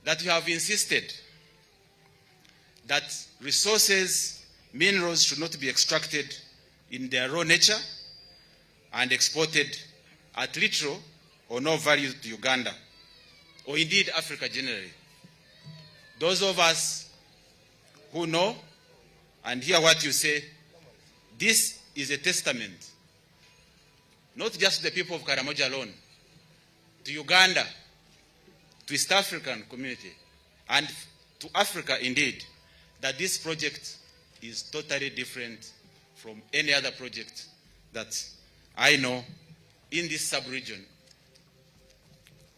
that we have insisted that resources, minerals should not be extracted in their raw nature and exported at little or no value to Uganda, or indeed Africa generally. Those of us who know and hear what you say, this is a testament, not just to the people of Karamoja alone, to Uganda, to East African community, and to Africa indeed, that this project is totally different from any other project that I know in this sub-region,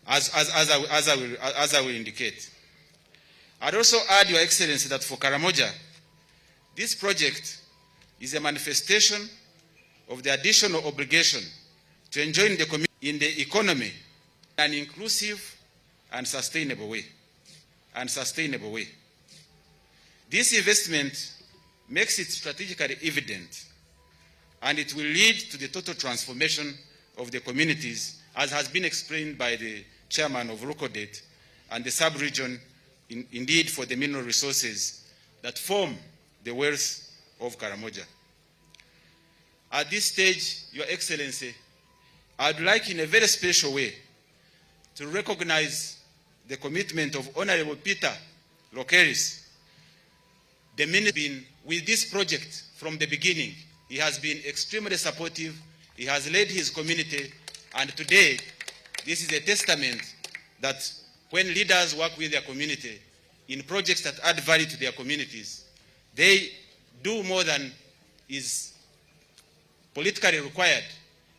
as I will indicate. I'd also add, Your Excellency, that for Karamoja, this project is a manifestation of the additional obligation to enjoin the community in the economy in an inclusive and sustainable way. This investment makes it strategically evident, and it will lead to the total transformation of the communities, as has been explained by the chairman of Rukodet and the sub-region, indeed for the mineral resources that form the wealth of Karamoja. At this stage, Your Excellency, I'd like in a very special way to recognize the commitment of Honorable Peter Lokeris, the minister, been with this project from the beginning. He has been extremely supportive. He has led his community, and today, this is a testament that when leaders work with their community in projects that add value to their communities, they do more than is politically required.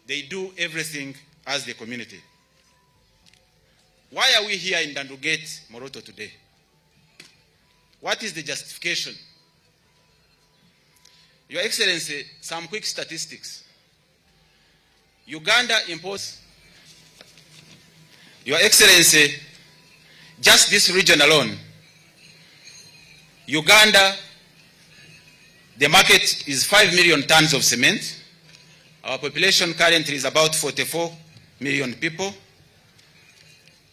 They do everything as the community. Why are we here in Dandugate, Moroto today? What is the justification? Your Excellency, some quick statistics. Uganda imports, Your Excellency, just this region alone, Uganda, the market is 5 million tons of cement. Our population currently is about 44 million people.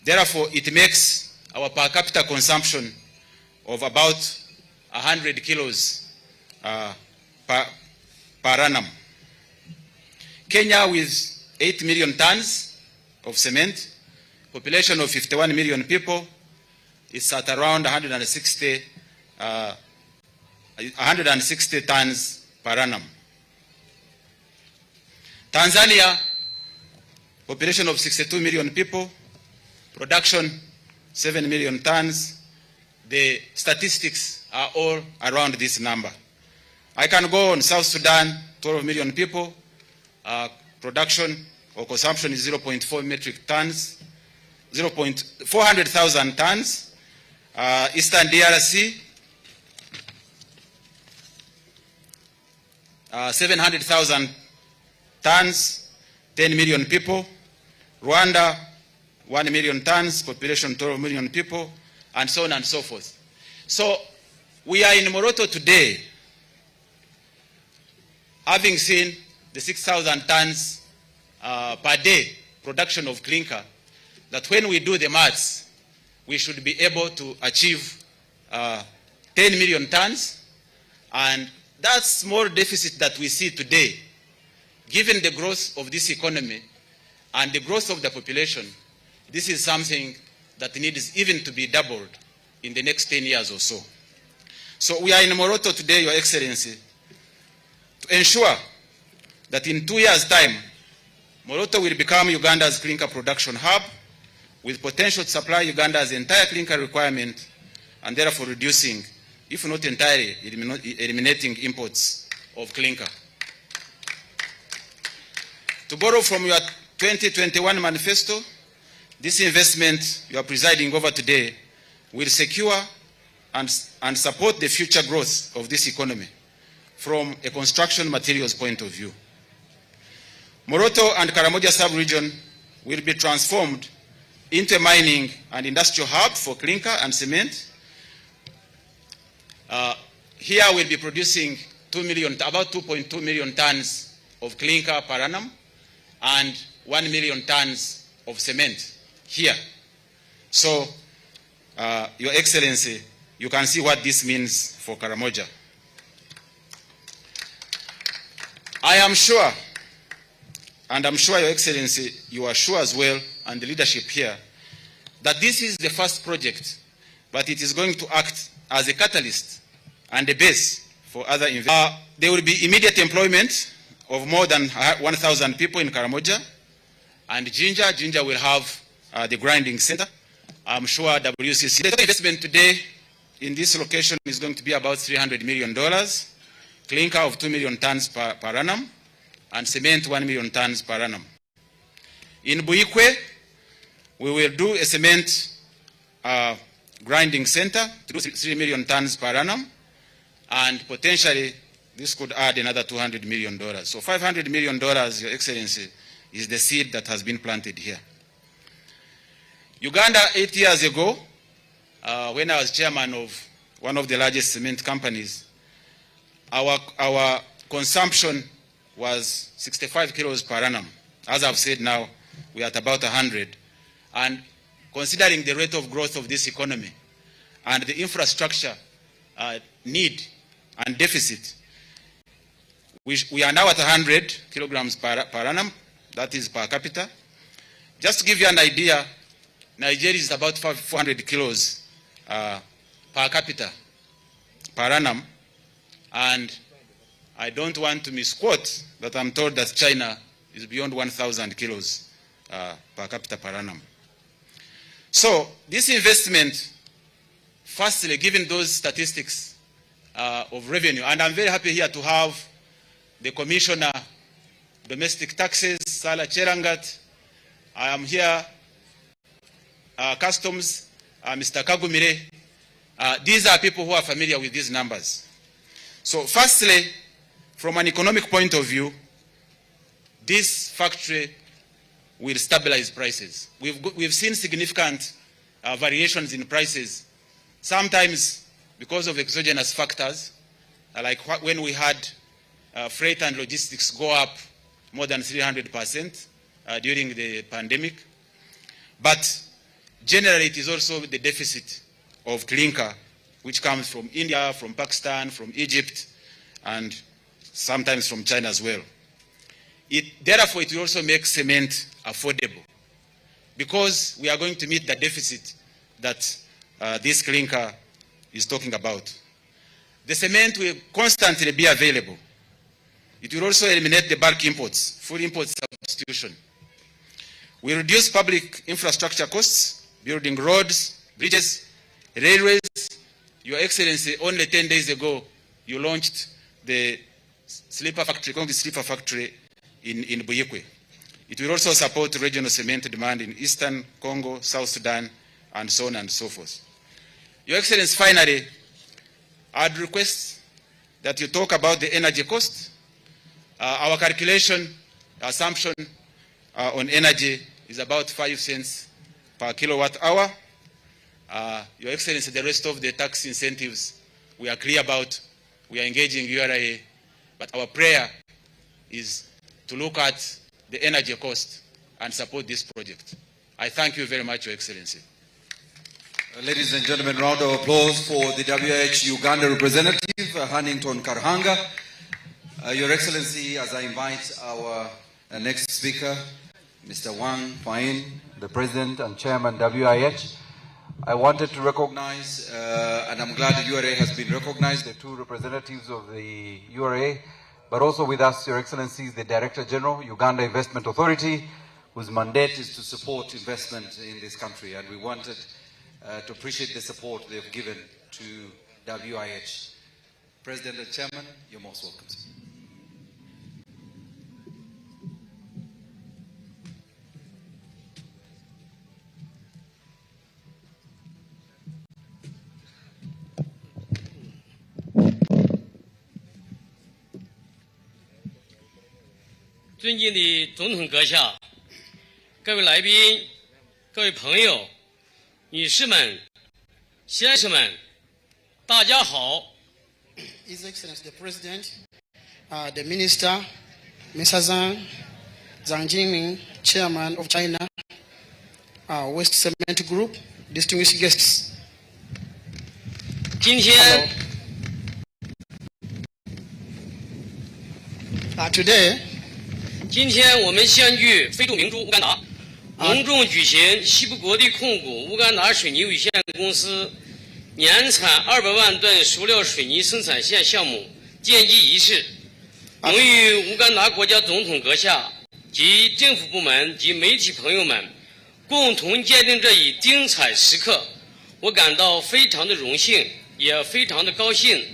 Therefore, it makes our per capita consumption of about 100 kilos per annum. Kenya, with 8 million tons of cement, population of 51 million people, is at around 160 tons per annum. Tanzania, population of 62 million people, production 7 million tons. The statistics are all around this number. I can go on. South Sudan, 12 million people, production or consumption is 0.4 metric tons, 400,000 tons. Eastern DRC, 700,000 tons, 10 million people. Rwanda, 1 million tons, population 12 million people, and so on and so forth. So we are in Moroto today, having seen the 6,000 tons per day production of clinker, that when we do the maths, we should be able to achieve 10 million tons, and that small deficit that we see today, given the growth of this economy and the growth of the population, this is something that needs even to be doubled in the next 10 years or so. So we are in Moroto today, Your Excellency, to ensure that in 2 years' time, Moroto will become Uganda's clinker production hub, with potential to supply Uganda's entire clinker requirement, and therefore reducing, if not entirely, eliminating imports of clinker. To borrow from your 2021 manifesto, this investment you are presiding over today will secure and support the future growth of this economy from a construction materials point of view. Moroto and Karamoja sub-region will be transformed into a mining and industrial hub for clinker and cement. Here we'll be producing about 2.2 million tons of clinker per annum and 1 million tons of cement here. So Your Excellency, you can see what this means for Karamoja. I am sure, and I'm sure Your Excellency, you are sure as well, and the leadership here, that this is the first project, but it is going to act as a catalyst and a base for other investments. There will be immediate employment of more than 1,000 people in Karamoja, and Jinja will have the grinding center. I'm sure WCC. The investment today in this location is going to be about $300 million, clinker of 2 million tons per annum, and cement 1 million tons per annum. In Buikwe, we will do a cement grinding center to 3 million tons per annum, and potentially this could add another $200 million. So $500 million, Your Excellency, is the seed that has been planted here. Uganda, 8 years ago, when I was chairman of one of the largest cement companies, our consumption was 65 kilos per annum. As I've said now, we are at about 100. And considering the rate of growth of this economy and the infrastructure need and deficit, we are now at 100 kilograms per annum, that is per capita. Just to give you an idea, Nigeria is about 400 kilos per capita per annum, and I don't want to misquote, but I'm told that China is beyond 1,000 kilos per capita per annum. So this investment, firstly, given those statistics of revenue, and I'm very happy here to have the Commissioner, Domestic Taxes, Sala Cherangat. I am here, Customs, Mr. Kagumire. These are people who are familiar with these numbers. So firstly, from an economic point of view, this factory will stabilize prices. We've seen significant variations in prices, sometimes because of exogenous factors, like when we had freight and logistics go up more than 300% during the pandemic. But generally, it is also the deficit of clinker, which comes from India, from Pakistan, from Egypt, and sometimes from China as well. Therefore, it will also make cement affordable, because we are going to meet the deficit that this clinker is talking about. The cement will constantly be available. It will also eliminate the bulk imports, full import substitution. We reduce public infrastructure costs, building roads, bridges, railways. Your Excellency, only 10 days ago, you launched the sleeper factory, concrete sleeper factory in Buyekwe. It will also support regional cement demand in Eastern Congo, South Sudan, and so on and so forth. Your Excellency, finally, I'd request that you talk about the energy cost. Our calculation, assumption on energy is about 5 cents per kilowatt hour. Your Excellency, the rest of the tax incentives we are clear about. We are engaging URA, but our prayer is to look at the energy cost and support this project. I thank you very much, Your Excellency. Ladies and gentlemen, round of applause for the WH Uganda representative, Hannington Karhanga. Your Excellency, as I invite our next speaker, Mr. Wang Fain, the President and Chairman WIH, I wanted to recognize, and I'm glad the URA has been recognized, the two representatives of the URA, but also with us, Your Excellency, the Director General, Uganda Investment Authority, whose mandate is to support investment in this country, and we wanted to appreciate the support they've given to WIH. President and Chairman, you're most welcome.尊敬的总统阁下、各位来宾、各位朋友、女士们、先生们，大家好。His Excellency the President, the Minister, Mr. Zhang Jingming, Chairman of China West Cement Group, distinguished guests, 今天 Today, 今天我们相聚非洲明珠乌干达，隆重举行西部国际控股乌干达水泥有限公司年产200万吨熟料水泥生产线项目建基仪式。荣誉乌干达国家总统阁下及政府部门及媒体朋友们共同见证这一精彩时刻，我感到非常的荣幸，也非常的高兴。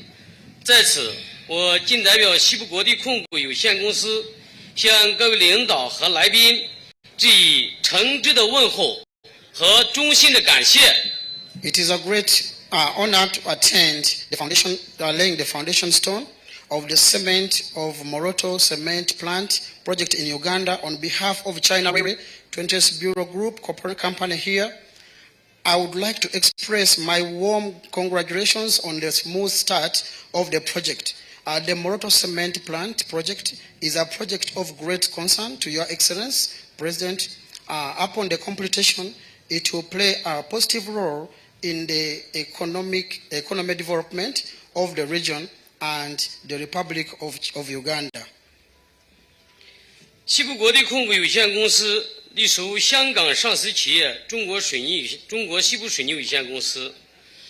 在此，我谨代表西部国际控股有限公司向各位领导和来宾致以诚挚的问候和衷心的感谢。 it is a great honor to attend the foundation, laying the foundation stone of the cement of Moroto cement plant project in Uganda on behalf of China Railway 20th Bureau Group Corporate Company here. I would like to express my warm congratulations on the smooth start of the project. The Moroto cement plant project is a project of great concern to Your Excellency, President. Upon the completion, it will play a positive role in the economic development of the region and the Republic of Uganda. 西部国际控股有限公司隶属香港上市企业中国西部水泥有限公司，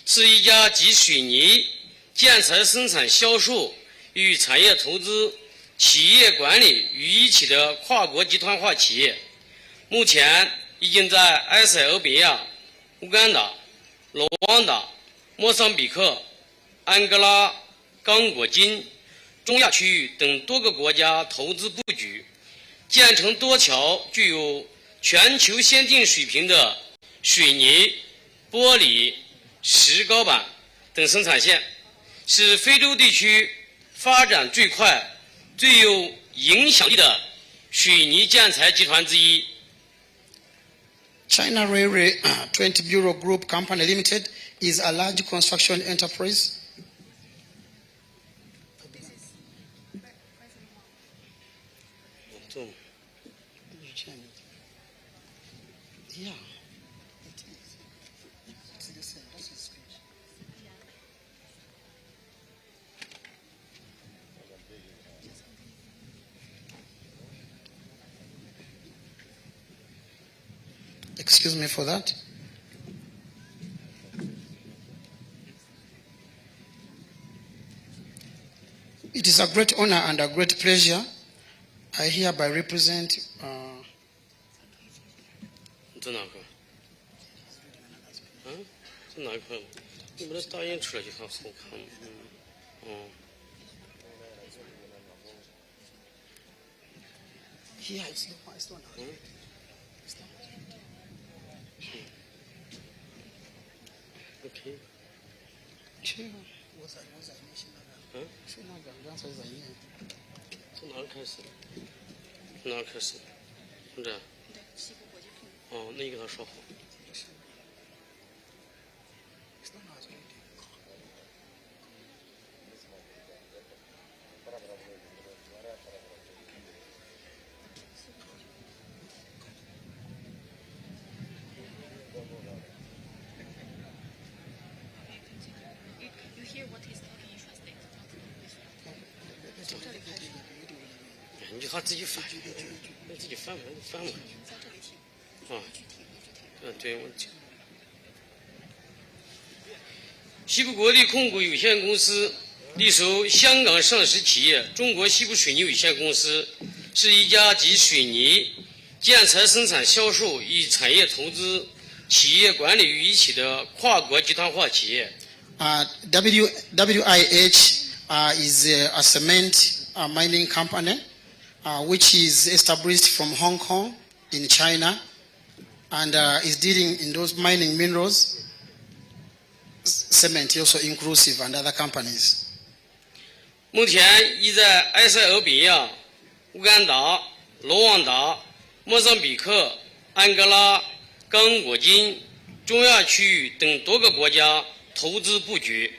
是一家集水泥、建材生产销售与产业投资、企业管理于一体的跨国集团化企业。目前已经在埃塞俄比亚、乌干达、卢旺达、莫桑比克、安哥拉、刚果金、中亚区域等多个国家投资布局，建成多条具有全球先进水平的水泥、玻璃、石膏板等生产线，是非洲地区发展最快、最有影响力的水泥建材集团之一。 China Railway 20 Bureau Group Company Limited is a large construction enterprise. Yeah. It's the same. That's his speech. Excuse me for that. It is a great honor and a great pleasure. I hereby represent 在哪个？在哪块？你把它打印出来就很好看。here it's the one. It's the one. OK。从哪儿开始？从哪儿开始？从这。哦，那你跟他说好。你就他自己翻，你自己翻嘛，你翻嘛。对，我讲。西部国际控股有限公司隶属香港上市企业中国西部水泥有限公司，是一家集水泥、建材生产销售与产业投资、企业管理于一体的跨国集团化企业。WIH is a cement mining company which is established from Hong Kong in China and is dealing in those mining minerals, cement also inclusive, and other companies. 目前已在埃塞俄比亚、乌干达、卢旺达、莫桑比克、安哥拉、刚果金、中亚区域等多个国家投资布局。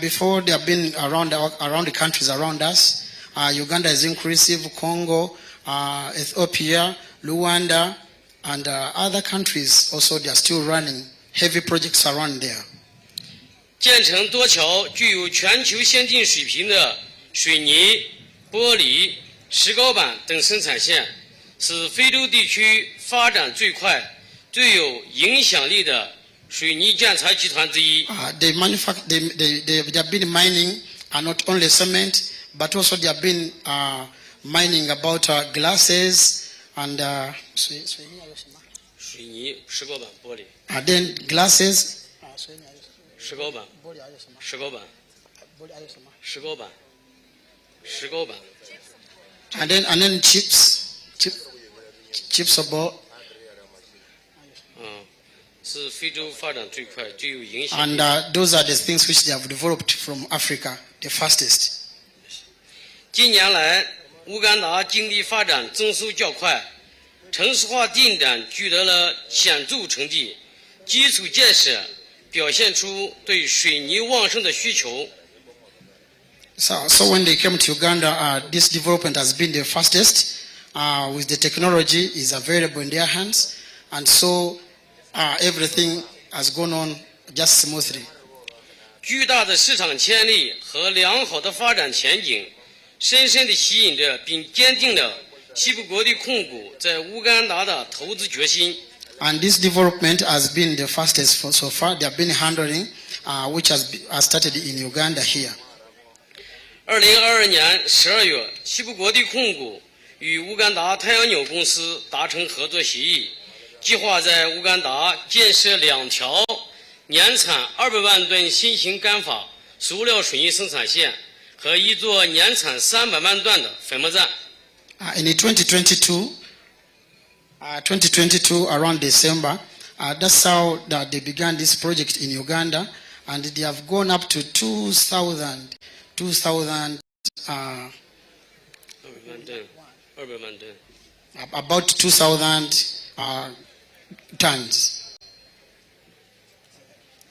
Before they have been around the countries around us, Uganda is inclusive, Congo, Ethiopia, Rwanda, and other countries also they are still running heavy projects around there. 建成多桥具有全球先进水平的水泥、玻璃、石膏板等生产线，是非洲地区发展最快、最有影响力的水泥建材集团之一。They have been mining not only cement, but also they have been mining about glasses and 水泥、石膏板、玻璃。then glasses. 石膏板、石膏板、石膏板、石膏板。And then chips of ball. 是非洲发展最快、最有影响。And those are the things which they have developed from Africa, the fastest. 近年来，乌干达经济发展增速较快，城市化进展取得了显著成绩，基础建设表现出对水泥旺盛的需求。So when they came to Uganda, this development has been the fastest. With the technology is available in their hands, and so everything has gone on just smoothly. 巨大的市场潜力和良好的发展前景，深深地吸引着并坚定了西部国际控股在乌干达的投资决心。And this development has been the fastest so far. They have been handling, which has started in Uganda here. 2022年12月，西部国际控股与乌干达太阳纽公司达成合作协议，计划在乌干达建设2条年产200万吨新型干法塑料水泥生产线和1座年产300万吨的粉末站。In 2022, around December, that's how that they began this project in Uganda, and they have gone up to 2,000 about 2,000 tons.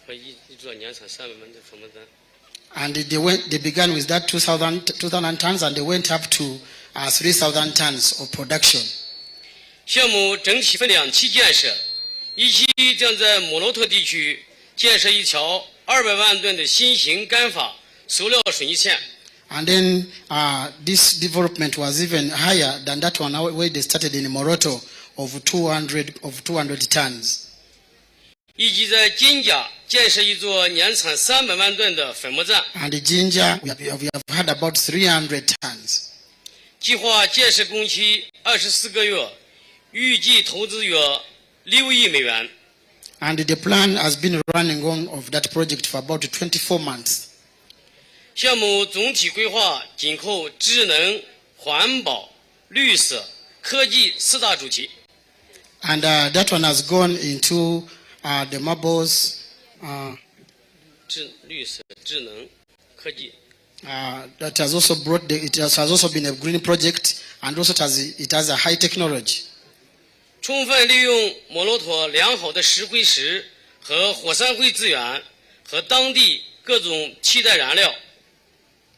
和一座年产300万吨的粉末站。And they began with that 2,000 tons, and they went up to 3,000 tons of production. 项目整体分2期建设，一期将在摩洛特地区建设1条200万吨的新型干法塑料水泥线。And then this development was even higher than that one where they started in Moroto of 200 tons. 以及在金甲建设1座年产300万吨的粉末站。And the ginger, we have had about 300 tons. 计划建设工期24个月，预计投资约6亿美元。And the plan has been running on of that project for about 24 months. 项目总体规划紧扣智能、环保、绿色、科技4大主题。And that one has gone into the marbles. 绿色、智能、科技。That has also it has also been a green project, and also it has a high technology. 充分利用摩洛托良好的石灰石和火山灰资源和当地各种替代燃料。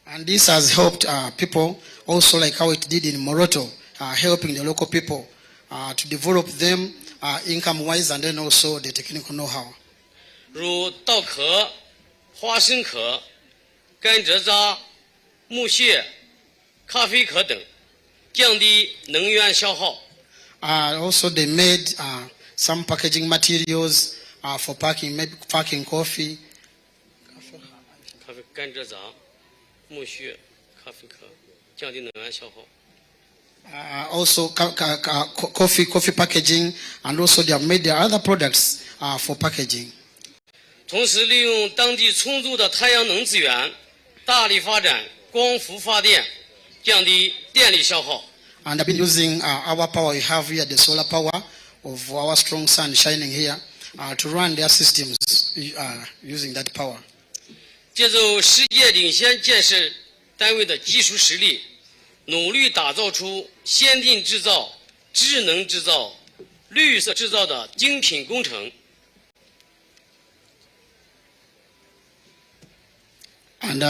And this has helped people also like how it did in Moroto, helping the local people to develop them income-wise and then also the technical know-how. 如稻壳、花生壳、甘蔗渣、木屑、咖啡壳等，降低能源消耗。Also, they made some packaging materials for packing, maybe packing coffee. 甘蔗渣、木屑、咖啡壳，降低能源消耗。Also, coffee packaging, and also they have made their other products for packaging. 同时，利用当地充足的太阳能资源，大力发展光伏发电，降低电力消耗。And I've been using our power we have here, the solar power of our strong sun shining here, to run their systems using that power. 借助世界领先建设单位的技术实力，努力打造出先进制造、智能制造、绿色制造的精品工程。And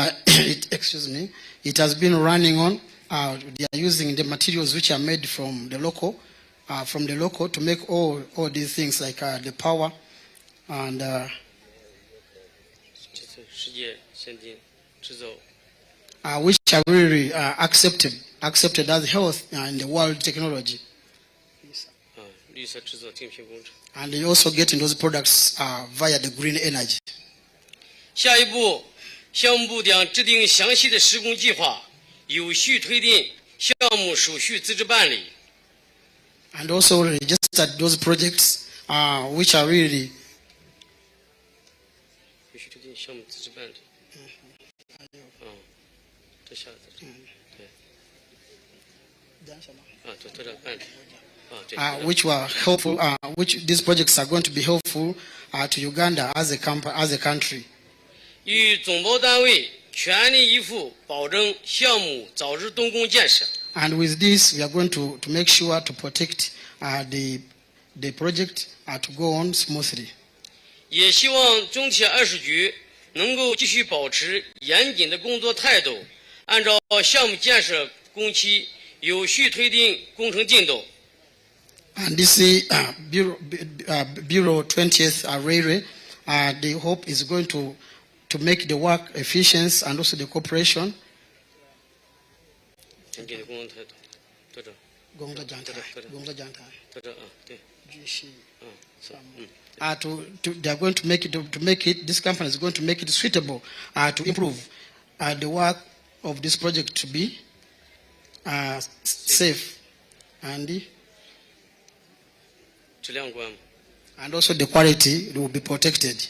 excuse me, it has been running on. They are using the materials which are made from the local to make all these things like the power and 世界先进制造 which are really accepted as health in the world technology. 绿色制造竞品工程。 And you also getting those products via the green energy. 下一步，项目部将制定详细的施工计划，有序推进项目手续资质办理。 And also registered those projects which are really 有序推进项目资质办理。这下子，对。都这办理。which were helpful, which these projects are going to be helpful to Uganda as a country. 与总包单位全力以赴，保证项目早日动工建设。 And with this, we are going to make sure to protect the project to go on smoothly. 也希望中铁20局能够继续保持严谨的工作态度，按照项目建设工期有序推进工程进度。 And this Bureau 20th Railway, the hope is going to make the work efficient and also the cooperation. 严谨的工作态度，对的，对。they are going to make it. This company is going to make it suitable to improve the work of this project to be safe and 质量关。 and also the quality will be protected.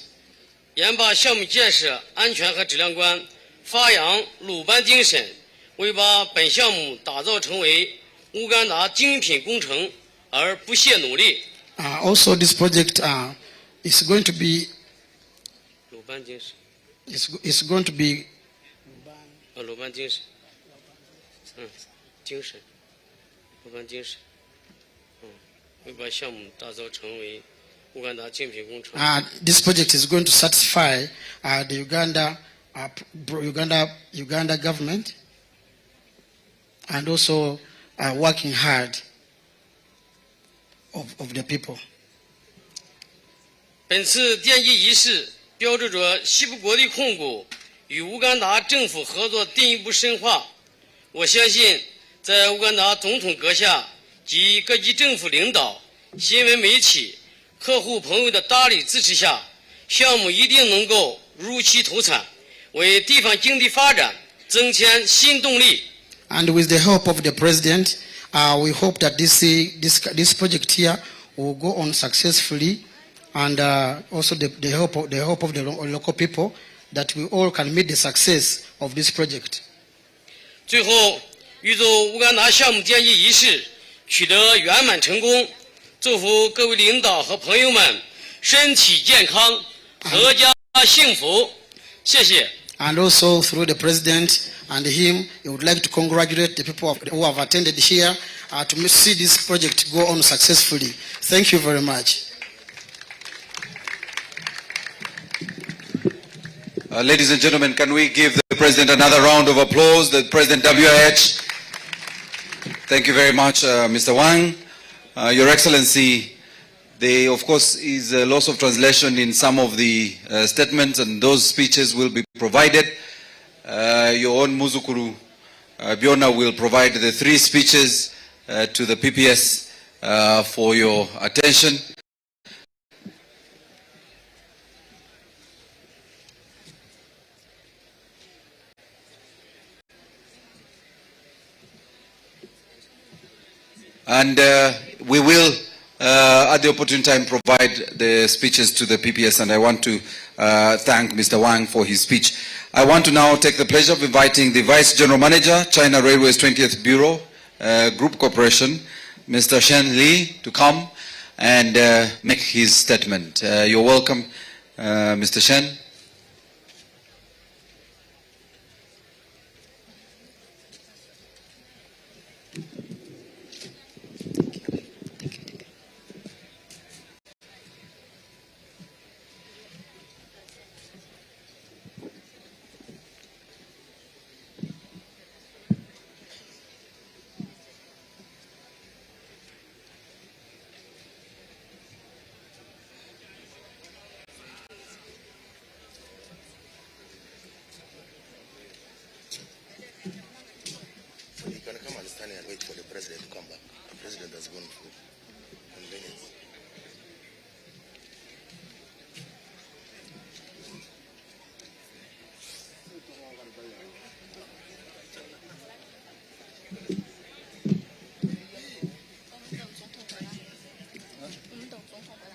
严把项目建设安全和质量关，发扬鲁班精神，为把本项目打造成为乌干达精品工程而不懈努力。 Also, this project is going to be 鲁班精神， is going to be 鲁班精神，精神，鲁班精神，为把项目打造成为乌干达精品工程。 this project is going to satisfy the Uganda government and also working hard of the people. 本次奠基仪式标志着西部国力控股与乌干达政府合作进一步深化。我相信，在乌干达总统阁下及各级政府领导、新闻媒体、客户朋友的大力支持下，项目一定能够如期投产，为地方经济发展增添新动力。 And with the help of the president, we hope that this project here will go on successfully, and also the help of the local people, that we all can meet the success of this project. 最后，预祝乌干达项目奠基仪式取得圆满成功，祝福各位领导和朋友们身体健康、阖家幸福。谢谢。 And also through the president and him, he would like to congratulate the people who have attended here to see this project go on successfully. Thank you very much. Ladies and gentlemen, can we give the President another round of applause? The President WIH. Thank you very much, Mr. Wang. Your Excellency, there of course is a loss of translation in some of the statements, and those speeches will be provided. Your own Muzukuru Biona will provide the 3 speeches to the PPS for your attention. And we will, at the opportune time, provide the speeches to the PPS, and I want to thank Mr. Wang for his speech. I want to now take the pleasure of inviting the Vice General Manager, China Railways 20th Bureau, Group Corporation, Mr. Shen Li, to come and make his statement. You're welcome, Mr. Shen. standing and wait for the president to come back. The president has gone for convenience.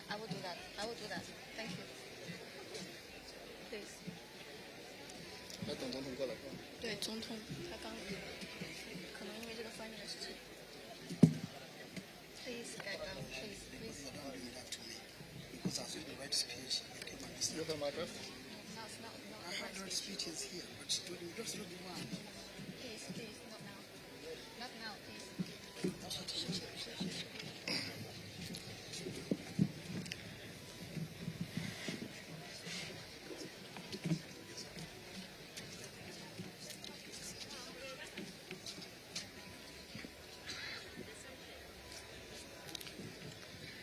I will do that. I will do that. Thank you. Please. 要等总统过来。对，总统他刚可能因为这个翻译的事情。Please, please, please. Because I've the right speech. You have my address? No, no. I have the right speeches here, but you just look one. Please, not now. Not now, please.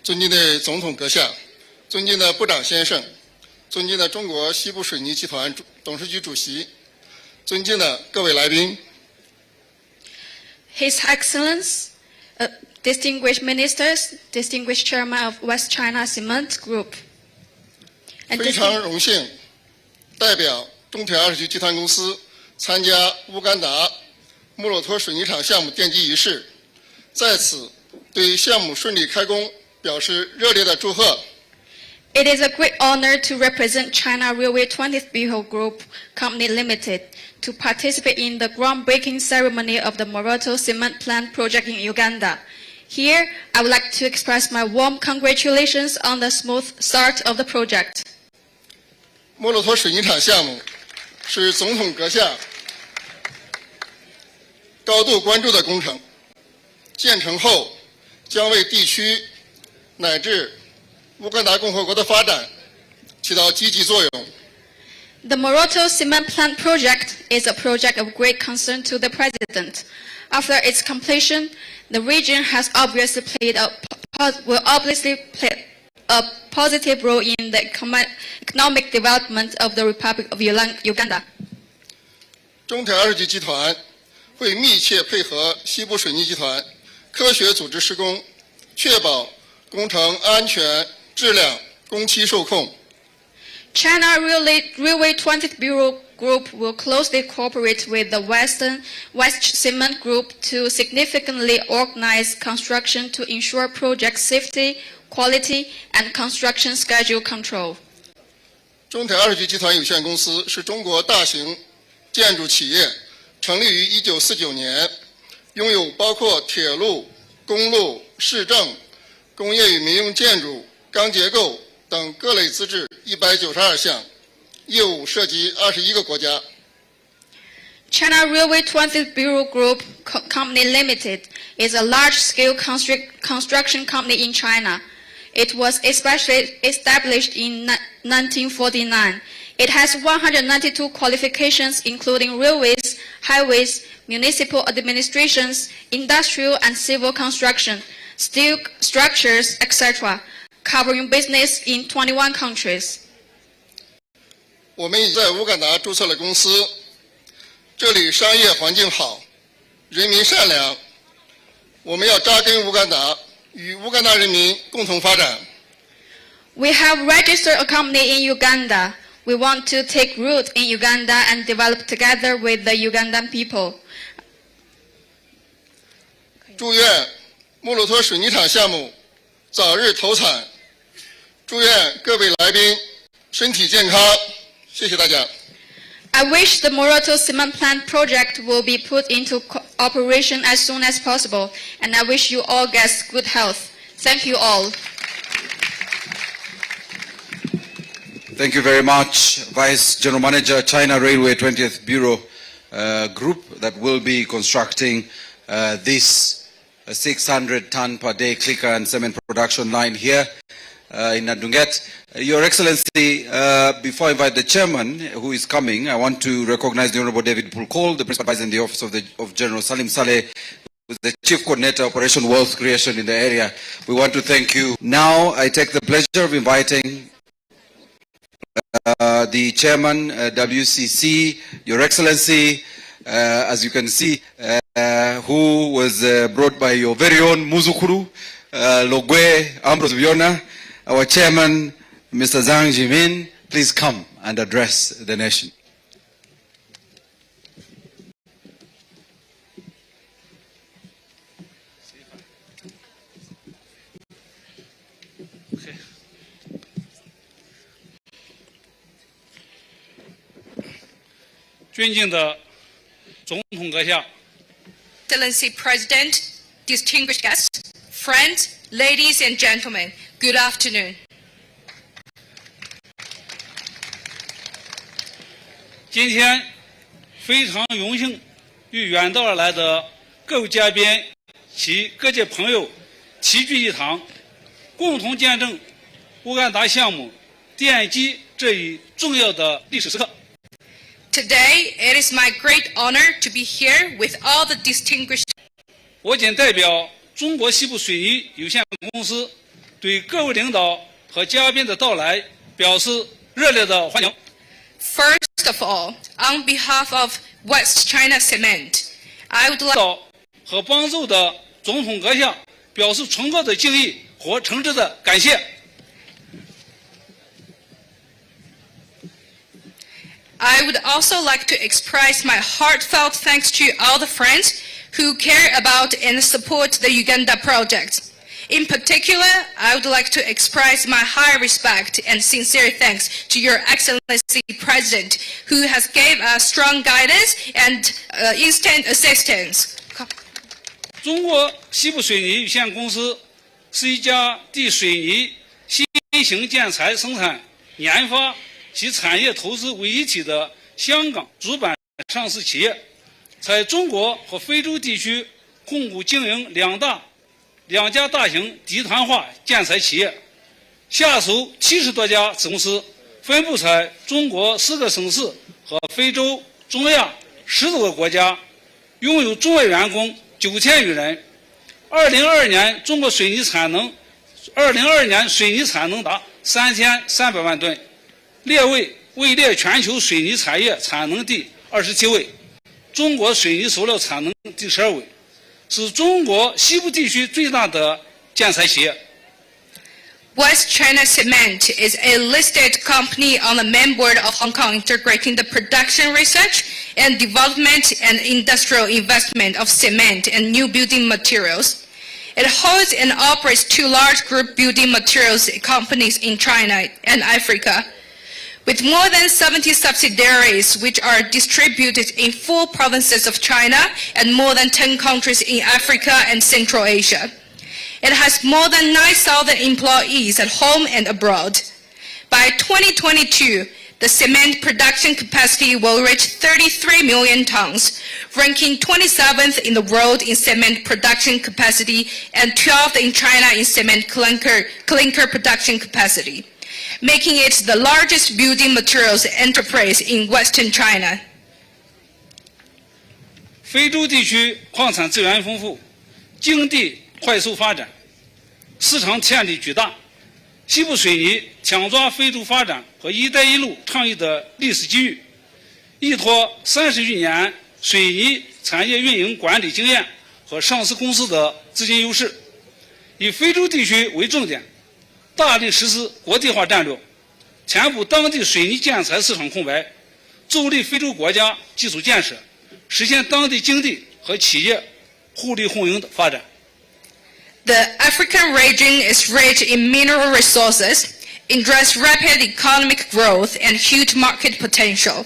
尊敬的总统阁下，尊敬的部长先生，尊敬的中国西部水泥集团董事局主席，尊敬的各位来宾。His Excellency, distinguished ministers, distinguished chairman of West China Cement Group. 非常荣幸代表中铁20局集团公司参加乌干达莫洛托水泥厂项目奠基仪式，在此对项目顺利开工表示热烈的祝贺。It is a great honor to represent China Railway 20th Bureau Group Company Limited to participate in the groundbreaking ceremony of the Moroto Cement Plant project in Uganda. Here, I would like to express my warm congratulations on the smooth start of the project. 莫洛托水泥厂项目是总统阁下高度关注的工程，建成后将为地区乃至乌干达共和国的发展起到积极作用。The Moroto Cement Plant project is a project of great concern to the President. After its completion, the region has obviously played a positive role in the economic development of the Republic of Uganda. 中铁20局集团会密切配合西部水泥集团，科学组织施工，确保工程安全、质量、工期受控。China Railway 20th Bureau Group will closely cooperate with the West Cement Group to significantly organize construction to ensure project safety, quality, and construction schedule control. 中铁20局集团有限公司是中国大型建筑企业，成立于1949年，拥有包括铁路、公路、市政、工业与民用建筑、钢结构等各类资质192项，业务涉及21个国家。China Railway 20th Bureau Group Company Limited is a large-scale construction company in China. It was especially established in 1949. It has 192 qualifications including railways, highways, municipal administrations, industrial and civil construction, steel structures, etc., covering business in 21 countries. 我们已在乌干达注册了公司，这里商业环境好，人民善良。我们要扎根乌干达，与乌干达人民共同发展。We have registered a company in Uganda. We want to take root in Uganda and develop together with the Ugandan people. 祝愿莫洛托水泥厂项目早日投产，祝愿各位来宾身体健康。谢谢大家。I wish the Moroto Cement Plant project will be put into operation as soon as possible, and I wish you all guests good health. Thank you all. Thank you very much, Vice General Manager, China Railway 20th Bureau Group, that will be constructing this 600-ton per day clicker and cement production line here in Nadunget. Your Excellency, before I invite the chairman who is coming, I want to recognize the Honorable David Pulkol, the Principal Advisor in the Office of General Salim Saleh, who is the Chief Coordinator Operation Wealth Creation in the area. We want to thank you. Now I take the pleasure of inviting the Chairman, WCC, Your Excellency, as you can see, who was brought by your very own Muzukuru, Logwe Ambrose Viona, our chairman, Mr. Zhang Jimin. Please come and address the nation. Excellency President, distinguished guests, friends, ladies and gentlemen, good afternoon. 今天非常荣幸与远道而来的各位嘉宾及各界朋友齐聚一堂，共同见证乌干达项目奠基这一重要的历史时刻。 Today, it is my great honor to be here with all the distinguished. 我谨代表中国西部水泥有限公司对各位领导和嘉宾的到来表示热烈的欢迎。 First of all, on behalf of West China Cement, I would like 和帮助的总统阁下表示崇高的敬意和诚挚的感谢。 I would also like to express my heartfelt thanks to all the friends who care about and support the Uganda project. In particular, I would like to express my high respect and sincere thanks to Your Excellency President, who has gave us strong guidance and instant assistance. 中国西部水泥有限公司是一家地水泥、新型建材生产、研发 其产业投资为一体的香港主板上市企业，在中国和非洲地区控股经营两家大型集团化建材企业，下属70多家子公司，分布在中国4个省市和非洲、中亚10多个国家，拥有中外员工9000余人。2022年中国水泥产能，2022年水泥产能达3300万吨。 位列全球水泥产业产能第27位，中国水泥塑料产能第12位，是中国西部地区最大的建材企业。 West China Cement is a listed company on the main board of Hong Kong, integrating the production, research and development and industrial investment of cement and new building materials. It holds and operates 2 large group building materials companies in China and Africa, with more than 70 subsidiaries which are distributed in 4 provinces of China and more than 10 countries in Africa and Central Asia. It has more than 9,000 employees at home and abroad. By 2022, the cement production capacity will reach 33 million tons, ranking 27th in the world in cement production capacity and 12th in China in cement clinker production capacity, making it the largest building materials enterprise in Western China. 非洲地区矿产资源丰富，经济快速发展，市场潜力巨大。西部水泥抢抓非洲发展和“一带一路”倡议的历史机遇，依托30余年水泥产业运营管理经验和上市公司的资金优势，以非洲地区为重点， 大力实施国际化战略，填补当地水泥建材市场空白，助力非洲国家基础建设，实现当地经济和企业互利互赢的发展。 The African region is rich in mineral resources, enjoys rapid economic growth and huge market potential.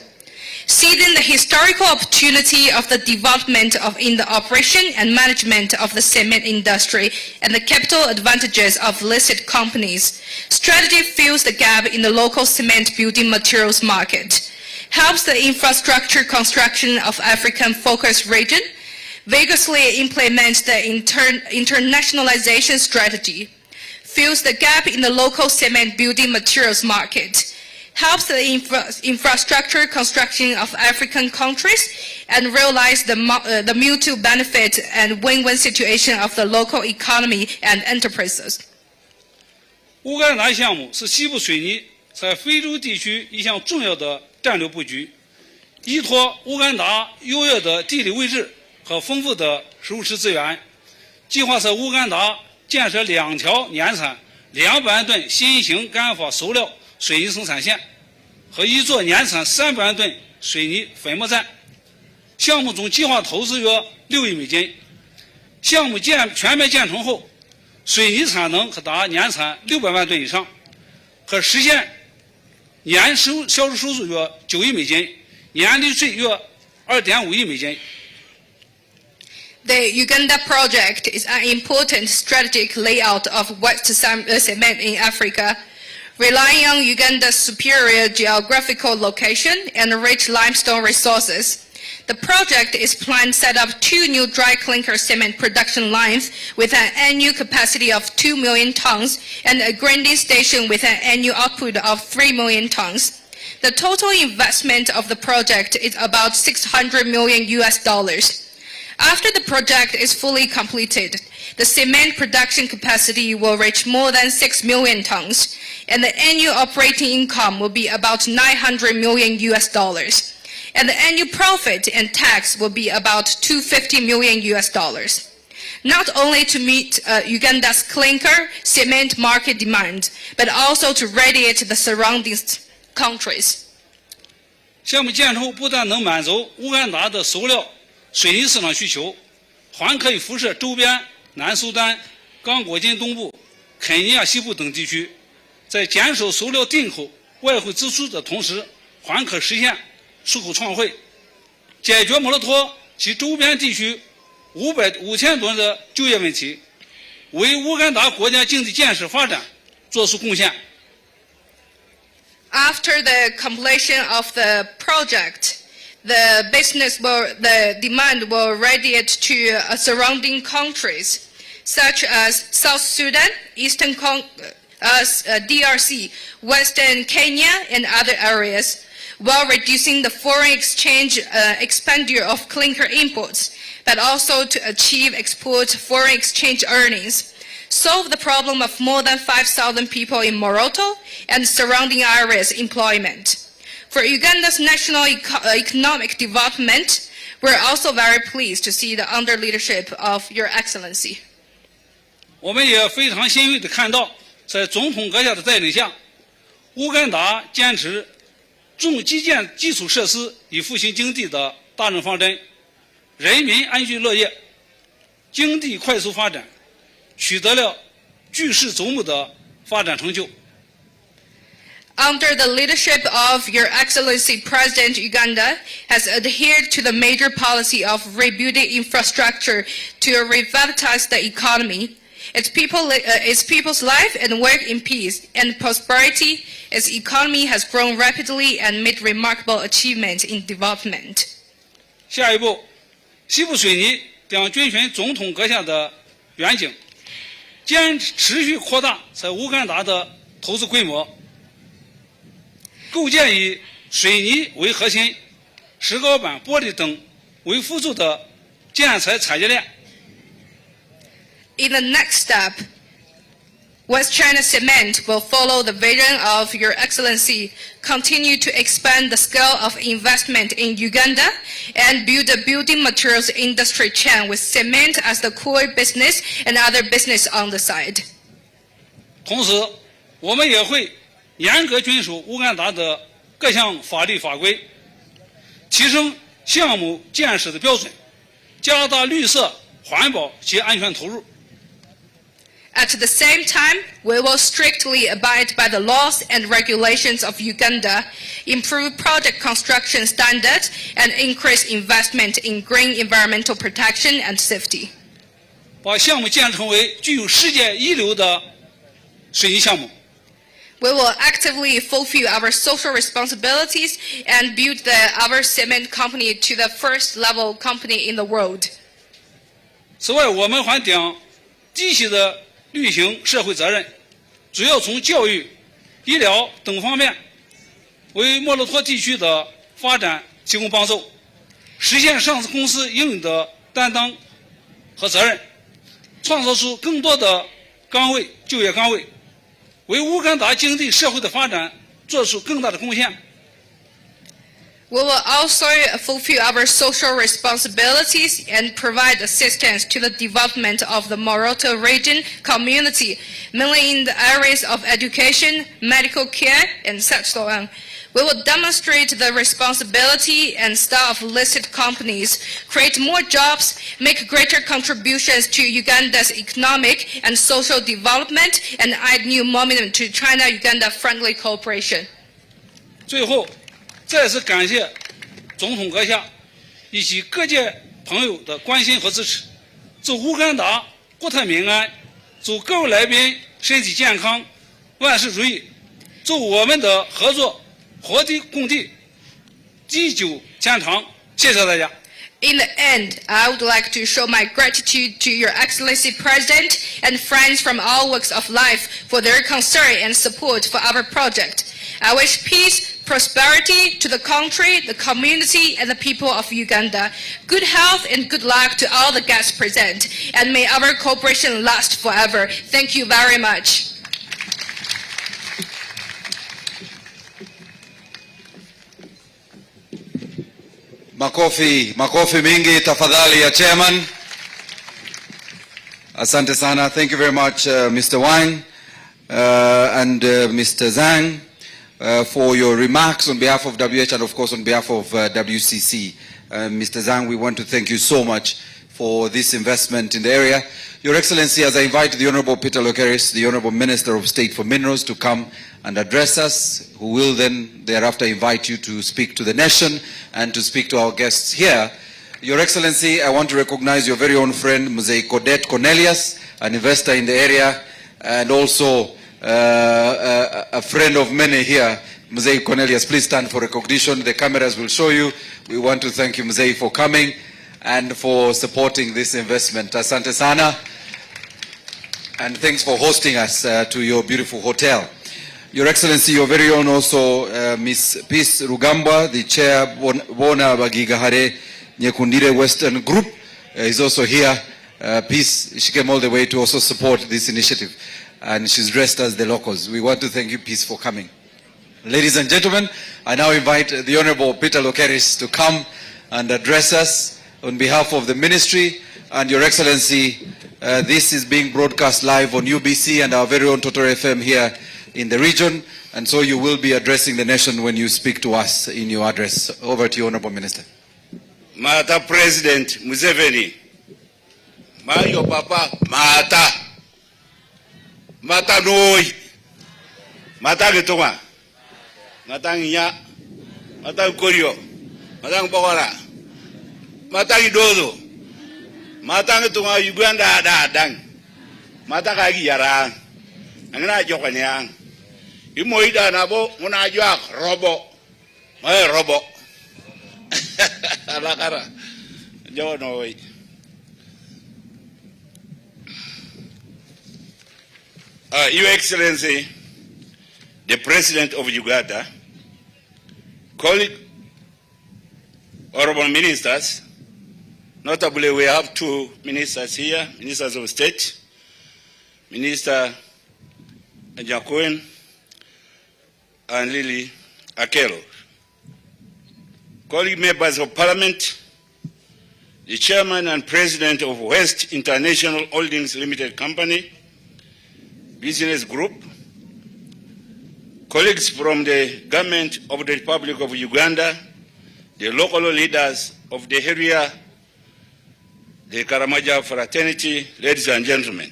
Seizing the historical opportunity of the development in the operation and management of the cement industry and the capital advantages of listed companies, strategy fills the gap in the local cement building materials market, helps the infrastructure construction of African focus region, vigorously implements the internationalization strategy, fills the gap in the local cement building materials market, helps the infrastructure construction of African countries, and realize the mutual benefit and win-win situation of the local economy and enterprises. 乌干达项目是西部水泥在非洲地区一项重要的战略布局，依托乌干达优越的地理位置和丰富的水池资源，计划在乌干达建设2条年产200万吨新型干法塑料水泥生产线和1座年产300万吨水泥粉末站。项目总计划投资约6亿美金。项目全面建成后，水泥产能可达年产600万吨以上，可实现年销售收入约9亿美金，年利税约2.5亿美金。The Uganda project is an important strategic layout of West cement in Africa. Relying on Uganda's superior geographical location and rich limestone resources, the project is planned to set up 2 new dry clinker cement production lines with an annual capacity of 2 million tons and a grinding station with an annual output of 3 million tons. The total investment of the project is about $600 million. After the project is fully completed, the cement production capacity will reach more than 6 million tons, and the annual operating income will be about $900 million. And the annual profit and tax will be about $250 million. Not only to meet Uganda's clinker cement market demand, but also to radiate the surrounding countries. 项目建成后，不但能满足乌干达的塑料、水泥市场需求，还可以辐射周边南苏丹、刚果金东部、肯尼亚西部等地区，在减少塑料进口外汇支出的同时，还可实现出口创汇，解决摩洛托及周边地区5000多人的就业问题，为乌干达国家经济建设发展做出贡献。After the completion of the project, the demand will radiate to surrounding countries such as South Sudan, Eastern DRC, Western Kenya, and other areas, while reducing the foreign exchange expenditure of clinker imports, but also to achieve export foreign exchange earnings, solve the problem of more than 5,000 people in Moroto and surrounding areas' employment. For Uganda's national economic development, we're also very pleased to see the under leadership of Your Excellency. 我们也非常欣慰地看到，在总统阁下的带领下，乌干达坚持重基建基础设施以复兴经济的大政方针，人民安居乐业，经济快速发展，取得了举世瞩目的发展成就。Under the leadership of Your Excellency President Uganda has adhered to the major policy of rebuilding infrastructure to revitalize the economy. Its people's life and work in peace and prosperity. Its economy has grown rapidly and made remarkable achievements in development. 下一步，西部水泥将遵循总统阁下的愿景，持续扩大在乌干达的投资规模。构建以水泥为核心、石膏板、玻璃等为辅助的建材产业链。In the next step, West China Cement will follow the vision of Your Excellency, continue to expand the scale of investment in Uganda, and build a building materials industry chain with cement as the core business and other business on the side. 同时，我们也会严格遵守乌干达的各项法律法规，提升项目建设的标准，加大绿色、环保及安全投入。At the same time, we will strictly abide by the laws and regulations of Uganda, improve project construction standards, and increase investment in green environmental protection and safety. 把项目建成为具有世界一流的水泥项目。We will actively fulfill our social responsibilities and build our cement company to the first level company in the world. 此外，我们还将积极地履行社会责任，主要从教育、医疗等方面为摩洛托地区的发展提供帮助，实现上市公司应有的担当和责任，创造出更多的就业岗位，为乌干达经济社会的发展做出更大的贡献。We will also fulfill our social responsibilities and provide assistance to the development of the Moroto region community, mainly in the areas of education, medical care, and such on. We will demonstrate the responsibility and style of listed companies, create more jobs, make greater contributions to Uganda's economic and social development, and add new momentum to China-Uganda friendly cooperation. 最后，再次感谢总统阁下以及各界朋友的关心和支持。祝乌干达国泰民安，祝各位来宾身体健康，万事如意。祝我们的合作和地共济，地久天长。谢谢大家。In the end, I would like to show my gratitude to Your Excellency President and friends from all walks of life for their concern and support for our project. I wish peace, prosperity to the country, the community, and the people of Uganda. Good health and good luck to all the guests present, and may our cooperation last forever. Thank you very much. Makofi mingi tafadhali ya chairman. Asante sana. Thank you very much, Mr. Wang and Mr. Zhang, for your remarks on behalf of WH and of course on behalf of WCC. Mr. Zhang, we want to thank you so much for this investment in the area. Your Excellency, as I invite the Honorable Peter Lokeris, the Honorable Minister of State for Minerals, to come and address us, who will then thereafter invite you to speak to the nation and to speak to our guests here. Your Excellency, I want to recognize your very own friend, Mzee Codet Cornelius, an investor in the area, and also a friend of many here. Mzee Cornelius, please stand for recognition. The cameras will show you. We want to thank you, Mzee, for coming and for supporting this investment. Asante sana. And thanks for hosting us to your beautiful hotel. Your Excellency, your very own also, Ms. Peace Rugambwa, the chair, Bona Bagigahare Nyekundire Western Group, is also here. Peace, she came all the way to also support this initiative. And she's dressed as the locals. We want to thank you, Peace, for coming. Ladies and gentlemen, I now invite the Honorable Peter Lokeris to come and address us on behalf of the Ministry. And Your Excellency, this is being broadcast live on UBC and our very own Total FM here in the region. And so you will be addressing the nation when you speak to us in your address. Over to you, Honorable Minister. Mata President Museveni, Mario Papa, Mata Noi, Mata Getonga, Mata Nya, Mata Korio, Mata Bawara, Mata Gidodo, Mata Getonga Uganda Dang, Mata Yara, Angana Jokanyang, Imoida Nabo, Munajak, Robo, my Robo. Alakara, Jono. Your Excellency, the President of Uganda, colleague, honorable ministers, notably we have two ministers here, ministers of state, Minister Jacoin and Lily Akelo. Colleague members of Parliament, the Chairman and President of West International Holdings Limited Company, Business Group, colleagues from the Government of the Republic of Uganda, the local leaders of the area, the Karamaja fraternity, ladies and gentlemen.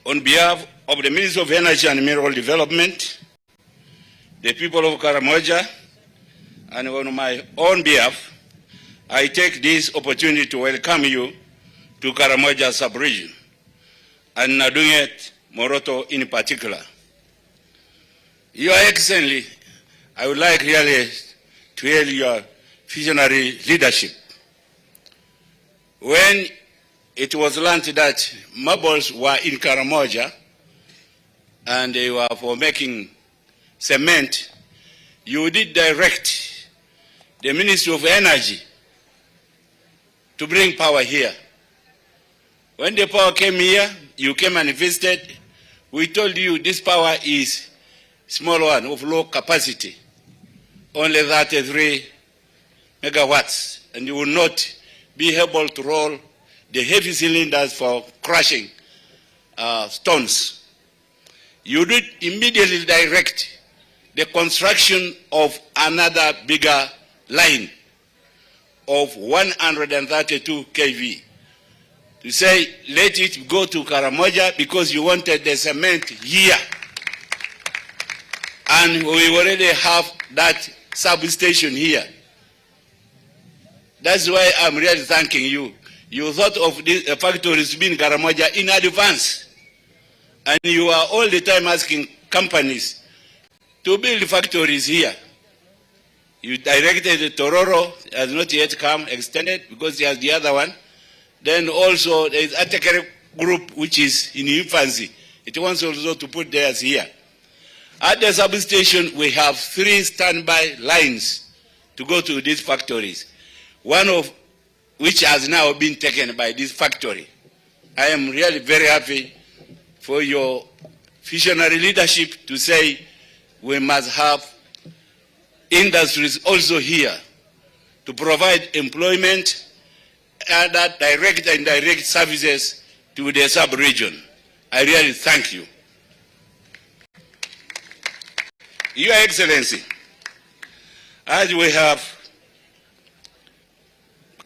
On behalf of the Ministry of Energy and Mineral Development, the people of Karamoja, and on my own behalf, I take this opportunity to welcome you to Karamoja sub-region, and Nadunget, Moroto in particular. Your Excellency, I would like really to hail your visionary leadership. When it was learned that marbles were in Karamoja and they were for making cement, you did direct the Ministry of Energy to bring power here. When the power came here, you came and visited. We told you this power is small one of low capacity. only 33 megawatts, and you will not be able to roll the heavy cylinders for crushing stones. You would immediately direct the construction of another bigger line of 132 kV. To say, let it go to Karamoja because you wanted the cement here. And we already have that substation here. That's why I'm really thanking you. You thought of these factories to be in Karamoja in advance. And you are all the time asking companies to build factories here. You directed Tororo, has not yet come, extended, because he has the other one. Then also there is Atekere group, which is in infancy. It wants also to put theirs here. At the substation, we have 3 standby lines to go to these factories, one of which has now been taken by this factory. I am really very happy for your visionary leadership to say we must have industries also here to provide employment and direct and indirect services to the sub-region. I really thank you. Your Excellency, as we have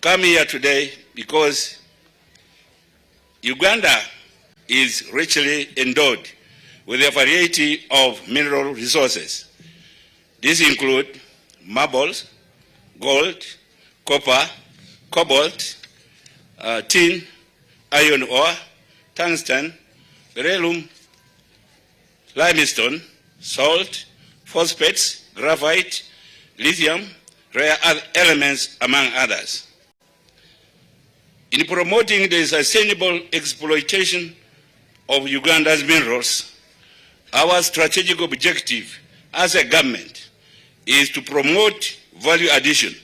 come here today because Uganda is richly endowed with a variety of mineral resources. These include marbles, gold, copper, cobalt, tin, iron ore, tungsten, beryllium, limestone, salt, phosphates, graphite, lithium, rare earth elements, among others. In promoting the sustainable exploitation of Uganda's minerals, our strategic objective as a government is to promote value addition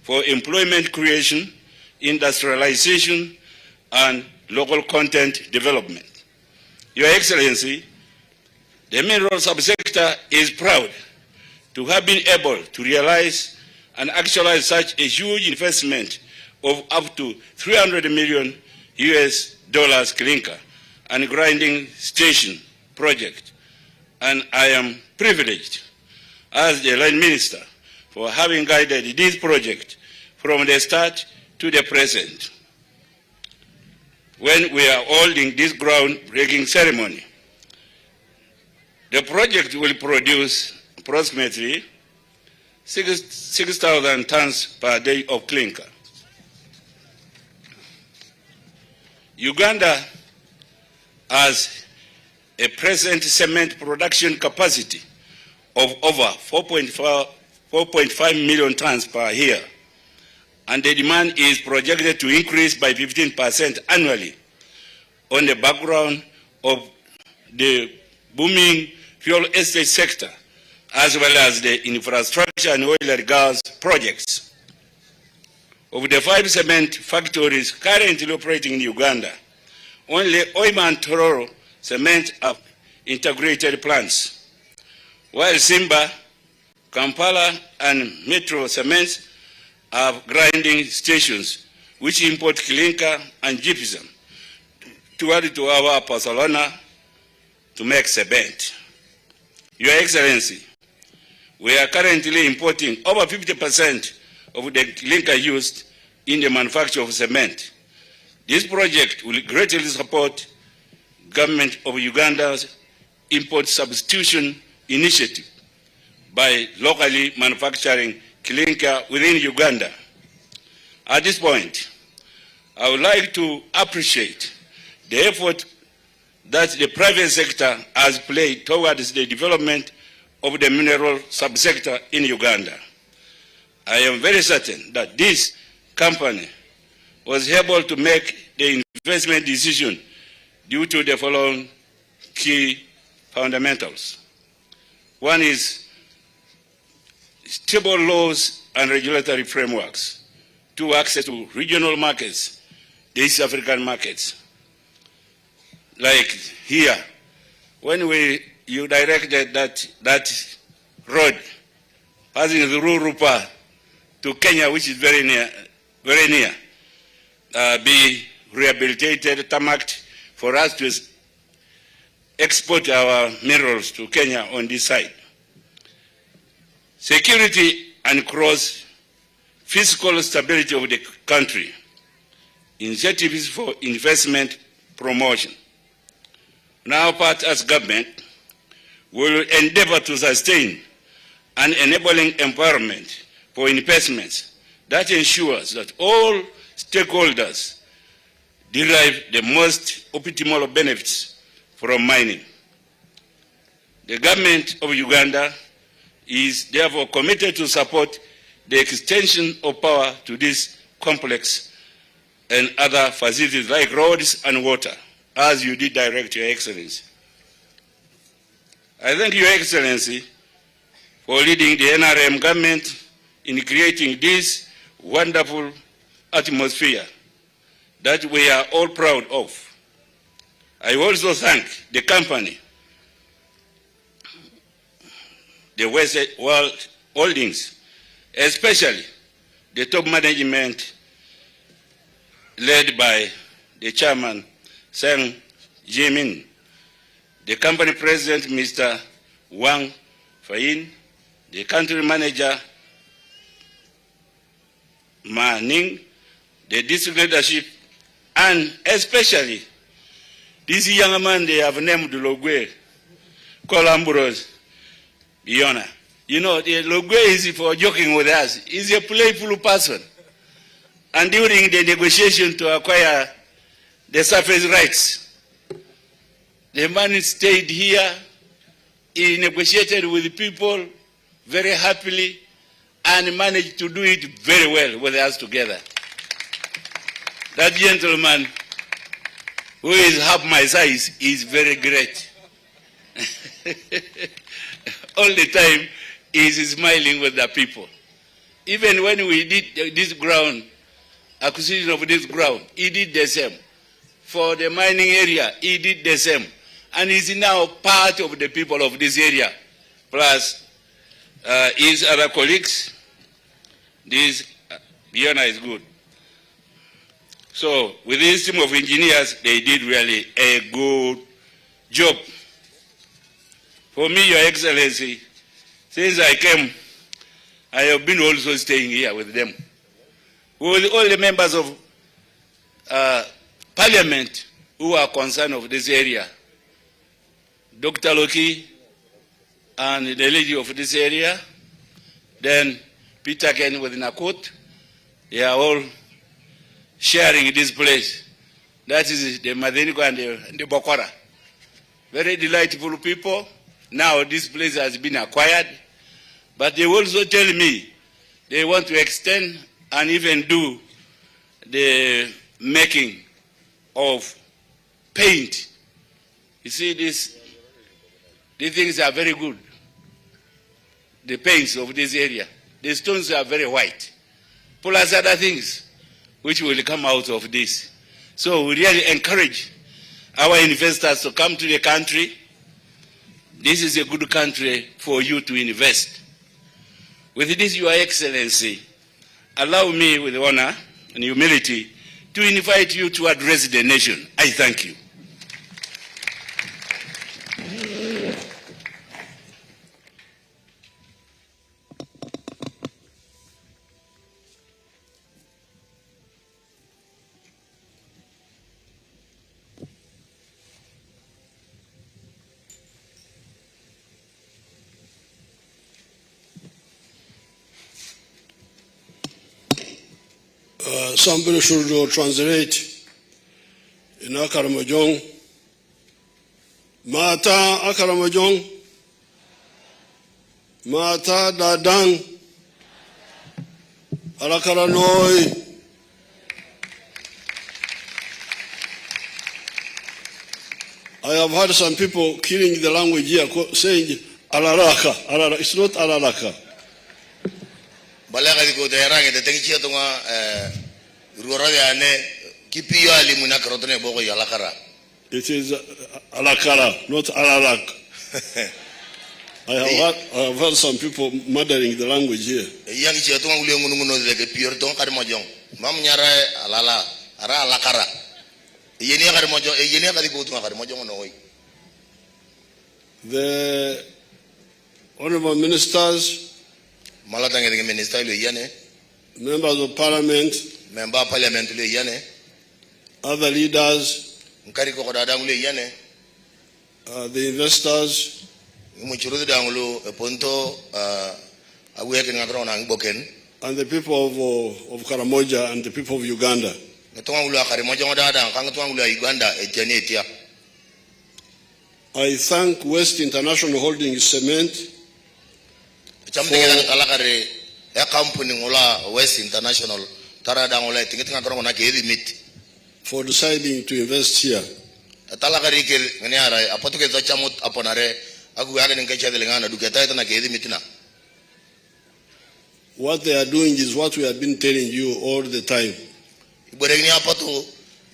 for employment creation, industrialization, and local content development. Your Excellency, the mineral subsector is proud to have been able to realize and actualize such a huge investment of up to $300 million US clinker and grinding station project. And I am privileged as the line minister for having guided this project from the start to the present, when we are holding this groundbreaking ceremony. The project will produce approximately 6,000 tons per day of clinker. Uganda has a present cement production capacity of over 4.5 million tons per year, and the demand is projected to increase by 15% annually on the background of the booming fuel estate sector, as well as the infrastructure and oil and gas projects. Of the 5 cement factories currently operating in Uganda, only Oima and Tororo cement have integrated plants, while Simba, Kampala, and Metro cements have grinding stations which import clinker and gypsum to add to our Barcelona to make cement. Your Excellency, we are currently importing over 50% of the clinker used in the manufacture of cement. This project will greatly support government of Uganda's import substitution initiative by locally manufacturing clinker within Uganda. At this point, I would like to appreciate the effort that the private sector has played towards the development of the mineral subsector in Uganda. I am very certain that this company was able to make the investment decision due to the following key fundamentals. One is stable laws and regulatory frameworks. 2, access to regional markets, the East African markets. Like here, when you directed that road passing through Rupa to Kenya, which is very near, be rehabilitated, tarmacked, for us to export our minerals to Kenya on this side. Security and fiscal stability of the country. Initiatives for investment promotion. On our part as government, we will endeavor to sustain an enabling environment for investments that ensures that all stakeholders derive the most optimal benefits from mining. The government of Uganda is therefore committed to support the extension of power to this complex and other facilities like roads and water, as you did direct, Your Excellency. I thank Your Excellency for leading the NRM government in creating this wonderful atmosphere that we are all proud of. I also thank the company, the West World Holdings, especially the top management led by the chairman, Seng Jimin, the company president, Mr. Wang Fain, the country manager, Ma Ning, the district leadership, and especially this young man they have named Logwe, Colambros Iona. You know, the Logwe is for joking with us. He's a playful person. And during the negotiation to acquire the surface rights, the man stayed here. He negotiated with people very happily and managed to do it very well with us together. That gentleman, who is half my size, is very great. All the time, he is smiling with the people. Even when we did this ground, acquisition of this ground, he did the same. For the mining area, he did the same. And he's now part of the people of this area, plus his other colleagues. This, Biona is good. So, with this team of engineers, they did really a good job. For me, Your Excellency, since I came, I have been also staying here with them. With all the members of Parliament who are concerned of this area, Dr. Loki and the lady of this area, then Peter Ken with Nakut, they are all sharing this place. That is the Madeniko and the Bokora. Very delightful people. Now this place has been acquired, but they also tell me they want to extend and even do the making of paint. You see, these things are very good. The paints of this area. The stones are very white. Plus other things which will come out of this. So we really encourage our investors to come to the country. This is a good country for you to invest. With this, Your Excellency, allow me with honor and humility to invite you to address the nation. I thank you. Somebody should translate in Akaramajong. Mata Akaramajong. Mata Dadang. Alakaranoi. I have heard some people killing the language here, saying Alaraka. It's not Alaraka. Balaga di ko daerah kita tengi cia tunga ruara ane kipiyo ali munakarotone boko yalakara. It is Alakara, not Alarak. I have heard some people murdering the language here. Yang isi tu ngulu ngunu lagi pure tu kari mojong. Mam nyara alala ara alakara. Ini kari mojong. Ini kari kutu kari mojong noi. The honorable ministers, Malatang dengan minister lu iane. members of parliament, Member parliament lu iane. other leaders, Ngkari ko kadang lu iane. the investors, Muncul dah ngulu ponto agu yakin ngakro nang boken. and the people of Karamoja and the people of Uganda. Ngetung ngulu akari mojong ada kang ngetung ngulu Uganda ejani etia. I thank West International Holdings Cement Macam dengan talakari ya company ngula West International tara dah ngula tingkat ngakro nak kiri limit. for deciding to invest here. Talakari kir ngene arai apa tu kita camut apa nare agu yakin ngkaca delengana duketa itu nak kiri limit na. What they are doing is what we have been telling you all the time. Iboreng ni apa tu?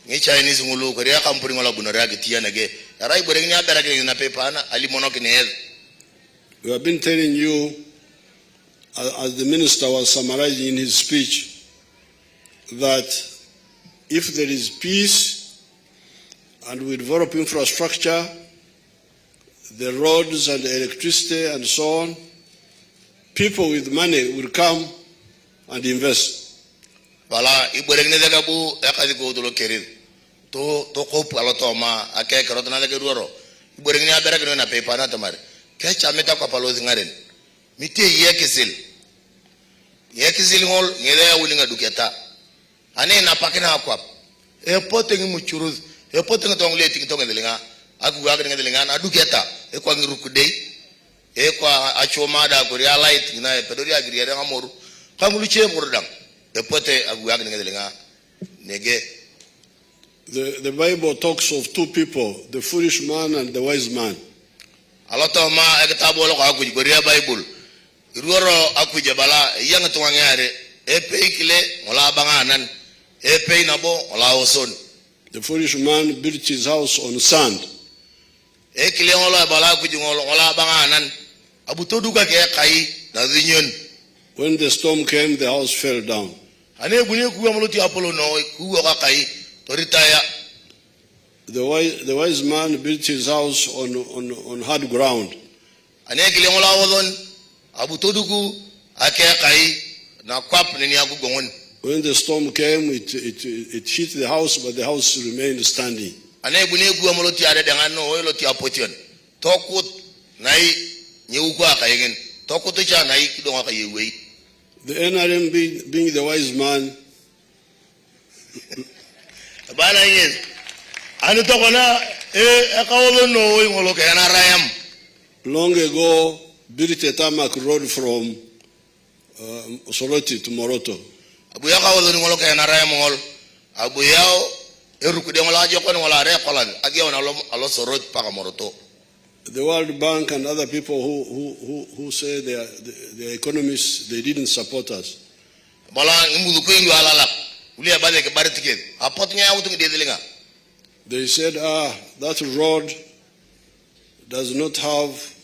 Ni Chinese ngulu Korea company ngula bunara getia nage. Arai iboreng ni apa lagi na pepa na ali monok ni el. We have been telling you, as the minister was summarizing in his speech, that if there is peace and we develop infrastructure, the roads and the electricity and so on, people with money will come and invest. Bala iboreng ni daga bu akadi ko dolo kerir. To ko palo to ma akay karot na daga ruoro. Iboreng ni abera kino na pepa na tamar. Kaya chameta ko palo zingaren. Miti yekisil. Yekisil ngol ngede ya ulinga duketa. Ane na pakina akwap. Epote ngi muchuruz. Epote ngi tongle tikito ngedelinga. Aku gua ngedelinga na duketa. Ekwa ngirukudei. Ekwa achomada ko realize na pedori agriere ngamoru. Kamulu che murdang. Epote aku gua ngedelinga. Nege. The Bible talks of two people, the foolish man and the wise man. Alota ma ekitabo lo aku Korea Bible. Ruoro aku jabala yang tuangare epe ikile ngola banganan epe inabo ngola oson. The foolish man built his house on sand. Ekile ngola bala aku ngola banganan abuto duka ke kai na zinyon. When the storm came, the house fell down. Ane bunye kuwa muluti apolo no kuwa ka kai toritaya. The wise man built his house on hard ground. Ane ekile ngola odon abuto duku ake kai na kwap ni aku gongon. When the storm came, it hit the house, but the house remained standing. Ane bunye kuwa muluti ade dangano oilo ti apotion. Tokut nai nyeuka kayengen. Tokut cha nai kidonga kayewe. The NRM being the wise man, bana yes. Anu tokona akaolo no ngolo ke NRM. Long ago built a tarmac road from Soroti to Moroto. Abuya kaolo ngolo ke NRM ngol. Abuyao erukude ngolo aje ko ngolo are kolan. Agi ona alo Soroti pa Moroto. The World Bank and other people who say they are economists, they didn't support us. Bala imudu ko indu alala. Ulia bale ke baritiket. Apotnya autu ke dedelinga. They said, that road does not have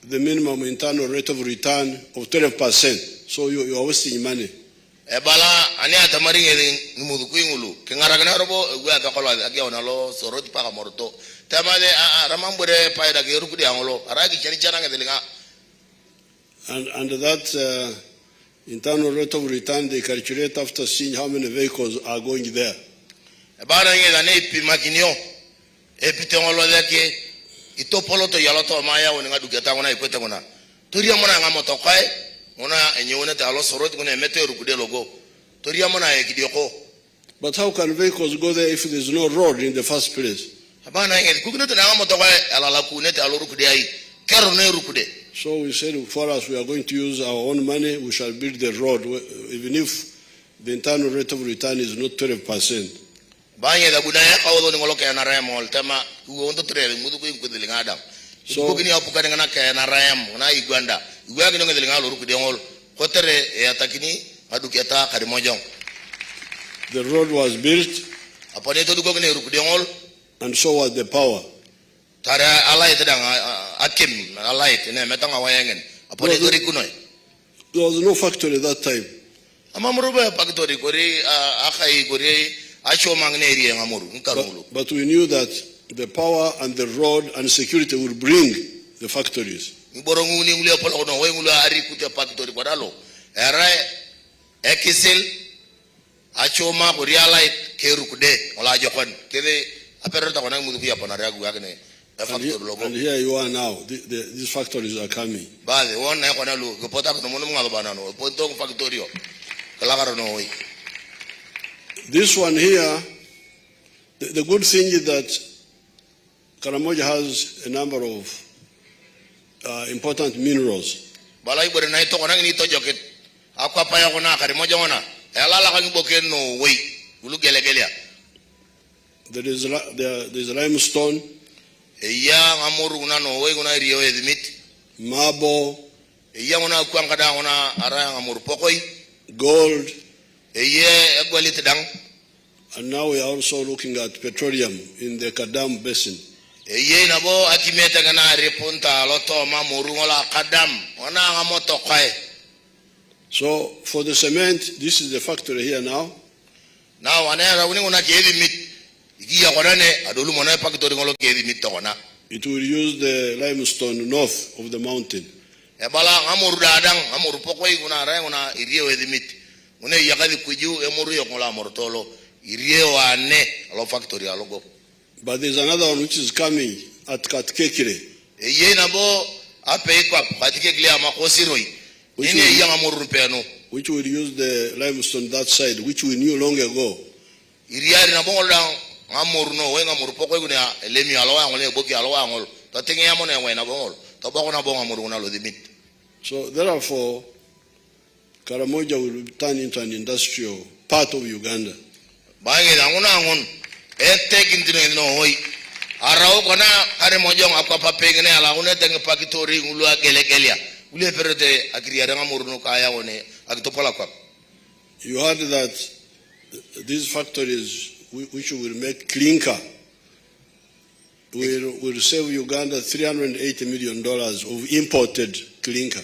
the minimum internal rate of return of 12%. So you are wasting money. Bala ani atamari ngeli imudu ko ingulu. Kengaragana robo gua ka kola agi ona lo Soroti pa Moroto. Tamale ramambure paida ke rukudi angolo. Aragi chani chana ngedelinga. And that internal rate of return, they calculate after seeing how many vehicles are going there. Bara ngela ne pimakinyo. Epitengolo leke itopoloto yaloto maya wona duketa ngona ikwete ngona. Toria mona ngamoto kai ngona enyone ta lo Soroti ngona mete rukude logo. Toria mona ekidioko. But how can vehicles go there if there's no road in the first place? Bana ngeli kukuno to ngamoto kai alala kunete alo rukude ai. Kero ne rukude. So we said, for us, we are going to use our own money. We shall build the road, even if the internal rate of return is not 12%. Banya da budaya kawo ni ngolo kaya na rayam ngol tema uonto trele mudu ko ingko dilinga adam. So kini apuka ngana kaya na rayam na Uganda. Uganda ngene dilinga lo rukude ngol kotere e atakini aduki ata kari mojong. The road was built. Apone to duko ngene rukude ngol and so was the power. Tara ala ite dang akim light ne metanga wayengen apone tori kunoi. There was no factory at that time. Amamurube factory kori akai kori acho mangne area ngamuru nkarulu. But we knew that the power and the road and security would bring the factories. Boronguni ngule polo no we ngule ari kute factory kwadalo. Era ekisil achoma ko realize keru kude ola jokon kede aperta kona mudu ya ponare agu agne factory logo. And here you are now. These factories are coming. Bale wona kona lu ko pota ko mono ngalo banano ponto factory yo kalagaro no we. This one here, the good thing is that Karamoja has a number of important minerals. Balai bore na ito kona ni to joket akwa pa ya kona Karamoja wana elala kan boken no we ulu gelegelia. There is limestone. Iya ngamuru una no we una rio edmit. Marble. Iya una kwa ngada una ara ngamuru pokoi. Gold. Iya egwalit dang. And now we are also looking at petroleum in the Kadam Basin. Iya nabo akimeta kana repunta loto mamuru ngola Kadam ona ngamoto kai. So for the cement, this is the factory here now. Now anera uni una kedi mit ikia konane adolu mona factory ngolo kedi mit tokona. It will use the limestone north of the mountain. Ebala ngamuru dadang ngamuru pokoi kuna ra una irie wedi mit. Una yakadi kuju emuru yokola mortolo irie wane alo factory alogo. But there's another one which is coming at Katkekire. Iye nabo ape kwa Katkekile amakosiroi. Which will use the limestone that side, which we knew long ago. So therefore, Karamoja will turn into an industrial part of Uganda. You heard that these factories, which will make clinker, will save Uganda $380 million of imported clinker.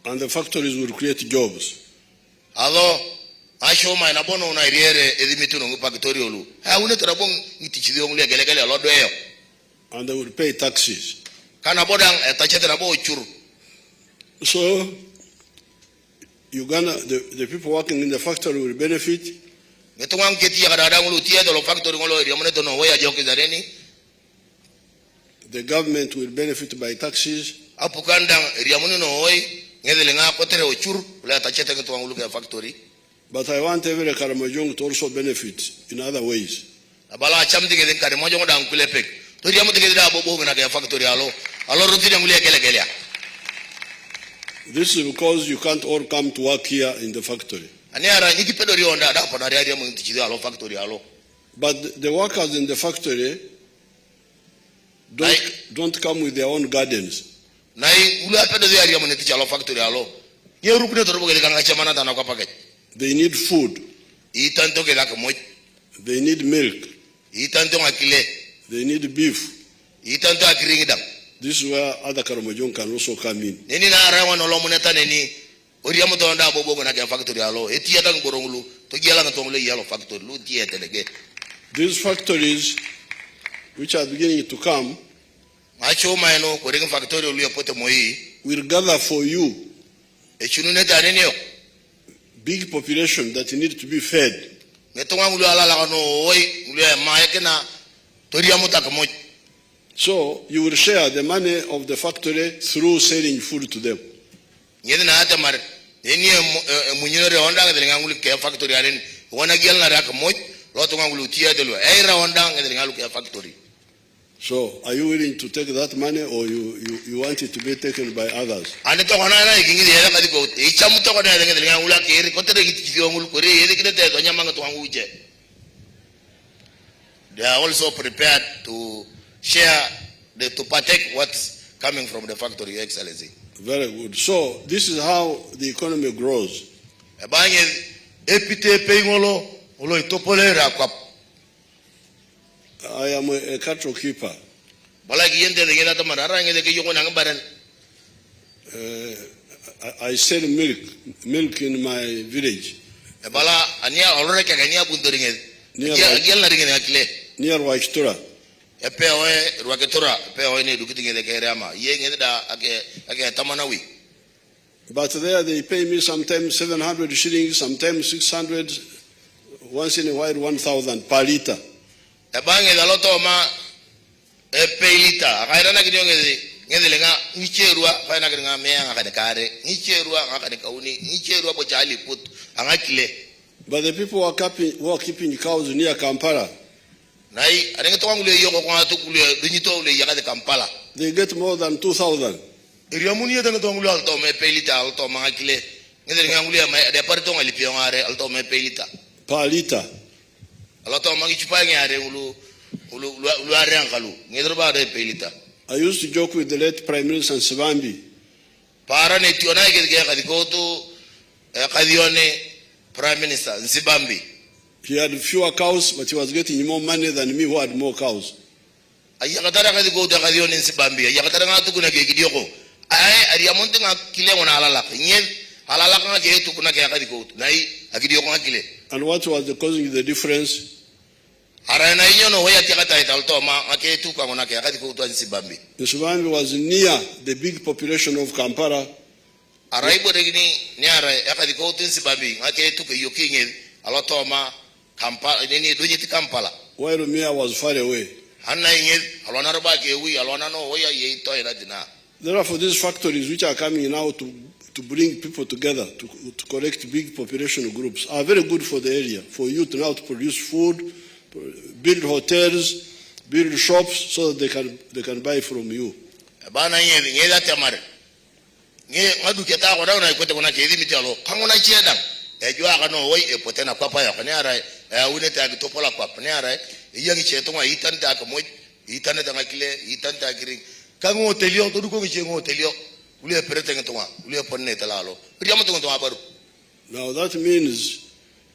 And the factories will create jobs. Although I show my nabono na iriere edimituno pakitoriolu. And they will pay taxes. So Uganda, the people working in the factory will benefit. The government will benefit by taxes. But I want every Karamojong to also benefit in other ways. This is because you can't all come to work here in the factory. But the workers in the factory don't come with their own gardens. They need food. They need milk. They need beef. This is where other Karamojong can also come in. These factories, which are beginning to come, will gather for you big population that need to be fed. So you will share the money of the factory through selling food to them. So are you willing to take that money, or you want it to be taken by others? they are also prepared to share, to partake what's coming from the factory, Your Excellency. Very good. So this is how the economy grows. I am a cattle keeper. I sell milk in my village. Near Waistura. But there they pay me sometimes 700 shillings, sometimes 600, once in a while 1,000 per liter. But the people who are keeping cows near Kampala, they get more than 2,000. Per liter. I used to joke with the late Prime Minister Museveni. Prime Minister Nzibambi. He had fewer cows, but he was getting more money than me who had more cows. And what was the causing the difference? Museveni was near the big population of Kampala. While Mia was far away. Therefore, these factories which are coming now to bring people together to collect big population groups are very good for the area, for you to now to produce food, build hotels, build shops so that they can buy from you. Now that means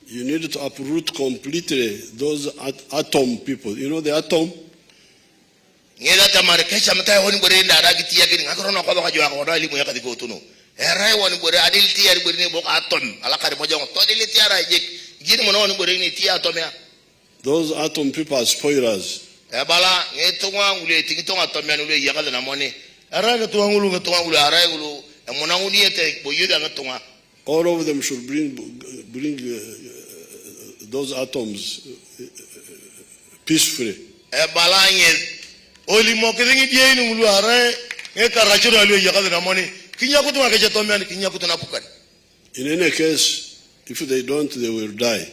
you need to uproot completely those atom people. You know the atom? Those atom people are spoilers. All of them should bring those atoms peacefully. In any case, if they don't, they will die.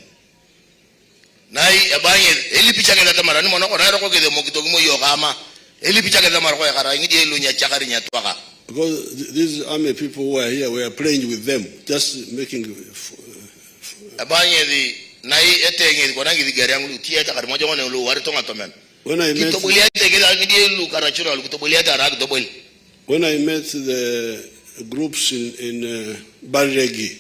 Because these army people who are here, we are playing with them, just making. When I met the groups in Barregi,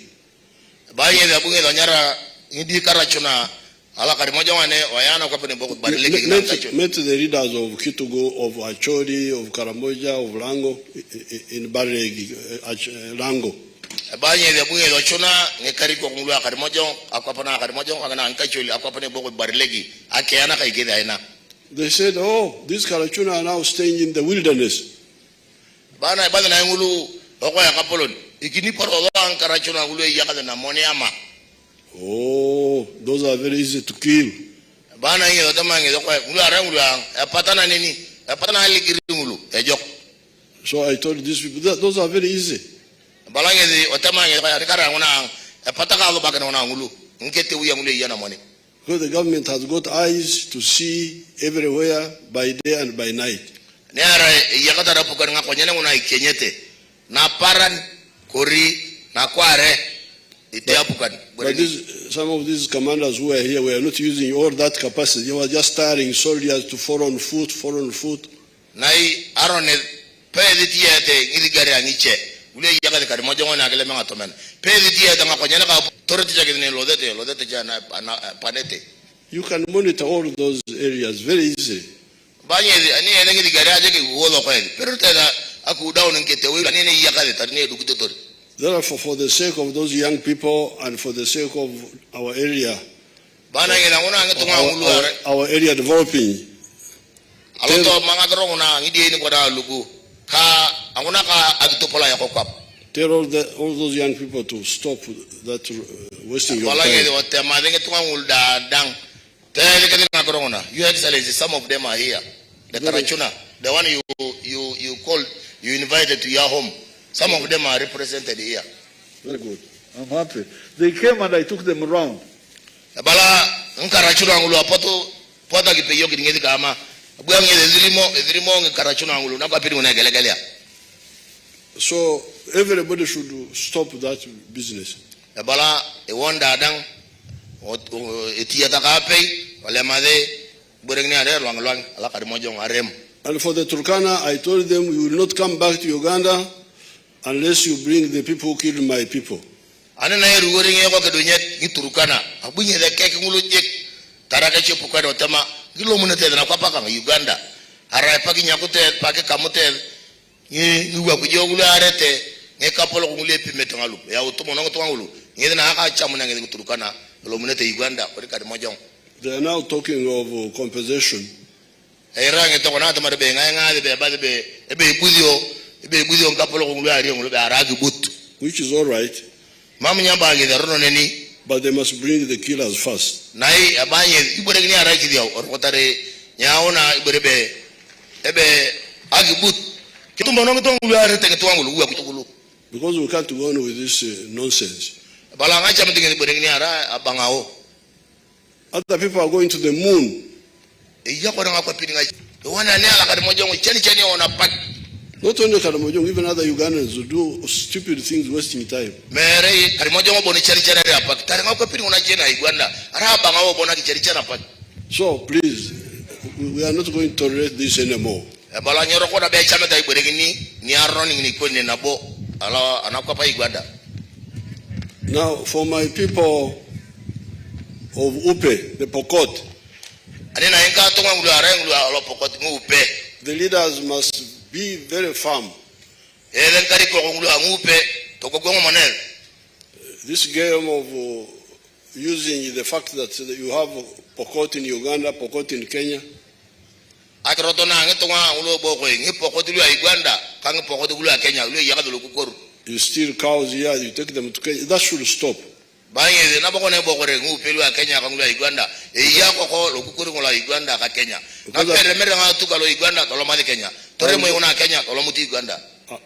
met the leaders of Kitugo, of Acholi, of Karamoja, of Rango in Barregi, Rango. They said, oh, these Karachuna are now staying in the wilderness. Oh, those are very easy to kill. So I told these people, those are very easy. Because the government has got eyes to see everywhere by day and by night. But some of these commanders who are here were not using all that capacity. They were just tiring soldiers to fall on foot. Nai Aaron pedi tiete ngidi gari angiche. Ule yaga kari moja ngona agele menga tomen. Pedi tiete ngakonyana ka toroti jage ne lodete jana panete. You can monitor all those areas very easily. Banye ani ene ngidi gari aje ki wolo kweli. Pero tena aku down ngete we ani ne yaga de tarne dukute tori. Therefore, for the sake of those young people and for the sake of our area, our area developing, tell all those young people to stop that wasting your time. Your Excellency, some of them are here. The Tarachuna, the one you called, you invited to your home. Some of them are represented here. Very good. I'm happy. They came and I took them around. So everybody should stop that business. And for the Turkana, I told them, you will not come back to Uganda unless you bring the people who killed my people. They are now talking of compensation. Which is all right. But they must bring the killers first. Because we can't go on with this nonsense. Other people are going to the moon. Not only Karamojong, even other Ugandans who do stupid things, wasting time. So please, we are not going to tolerate this anymore. Now, for my people of Upe, the Pokot, the leaders must be very firm. This game of using the fact that you have Pokot in Uganda, Pokot in Kenya, you steal cows here, you take them to Kenya. That should stop. I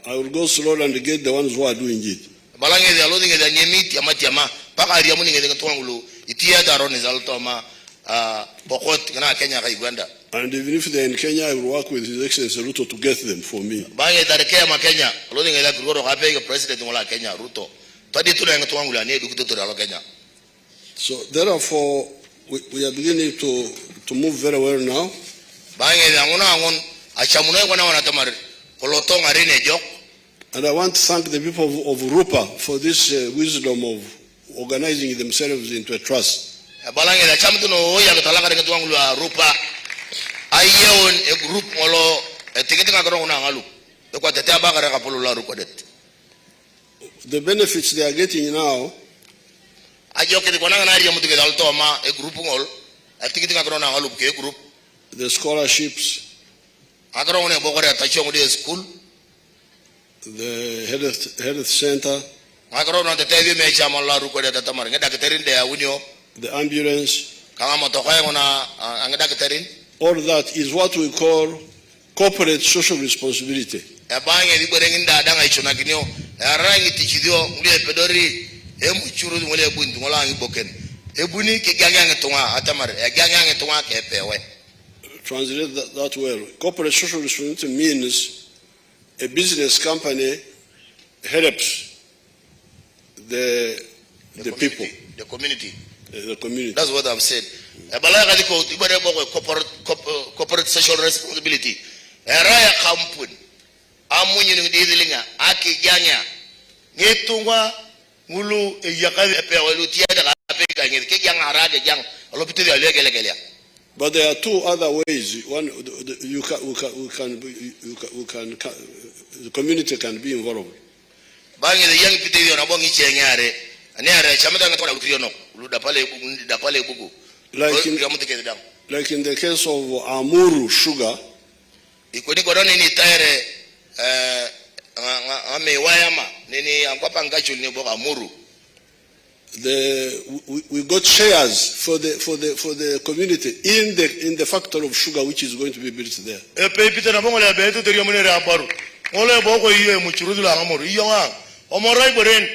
will go slow and get the ones who are doing it. And even if they're in Kenya, I will work with His Excellency Ruto to get them for me. So therefore, we are beginning to move very well now. And I want to thank the people of Rupa for this wisdom of organizing themselves into a trust. The benefits they are getting now, the scholarships, the health center, the ambulance, all that is what we call corporate social responsibility. Translate that well. Corporate social responsibility means a business company helps the The people. The community. The community. That's what I've said. Corporate social responsibility. Raya kampun. Amunyu ngidilinga akiganya. Ngetungwa ngulu yakali epewelu tiada kapeka ngir kigyang arage yang alopite alegelgelya. But there are two other ways. One, the community can be involved. Bangi the young people na bongi chenyare. Aniare chamata ngatona ukriyono. Dapale bugu. Like in the case of Amuru sugar. Ikoni koroni ni tayre ame wayama nini angwapa ngachu ni boga Amuru. We got shares for the community in the factory of sugar which is going to be built there. Peter na bongo le beto teriyo munere abaru. Ole boko iye muchurudu la Amuru. Iyonga omorai boren.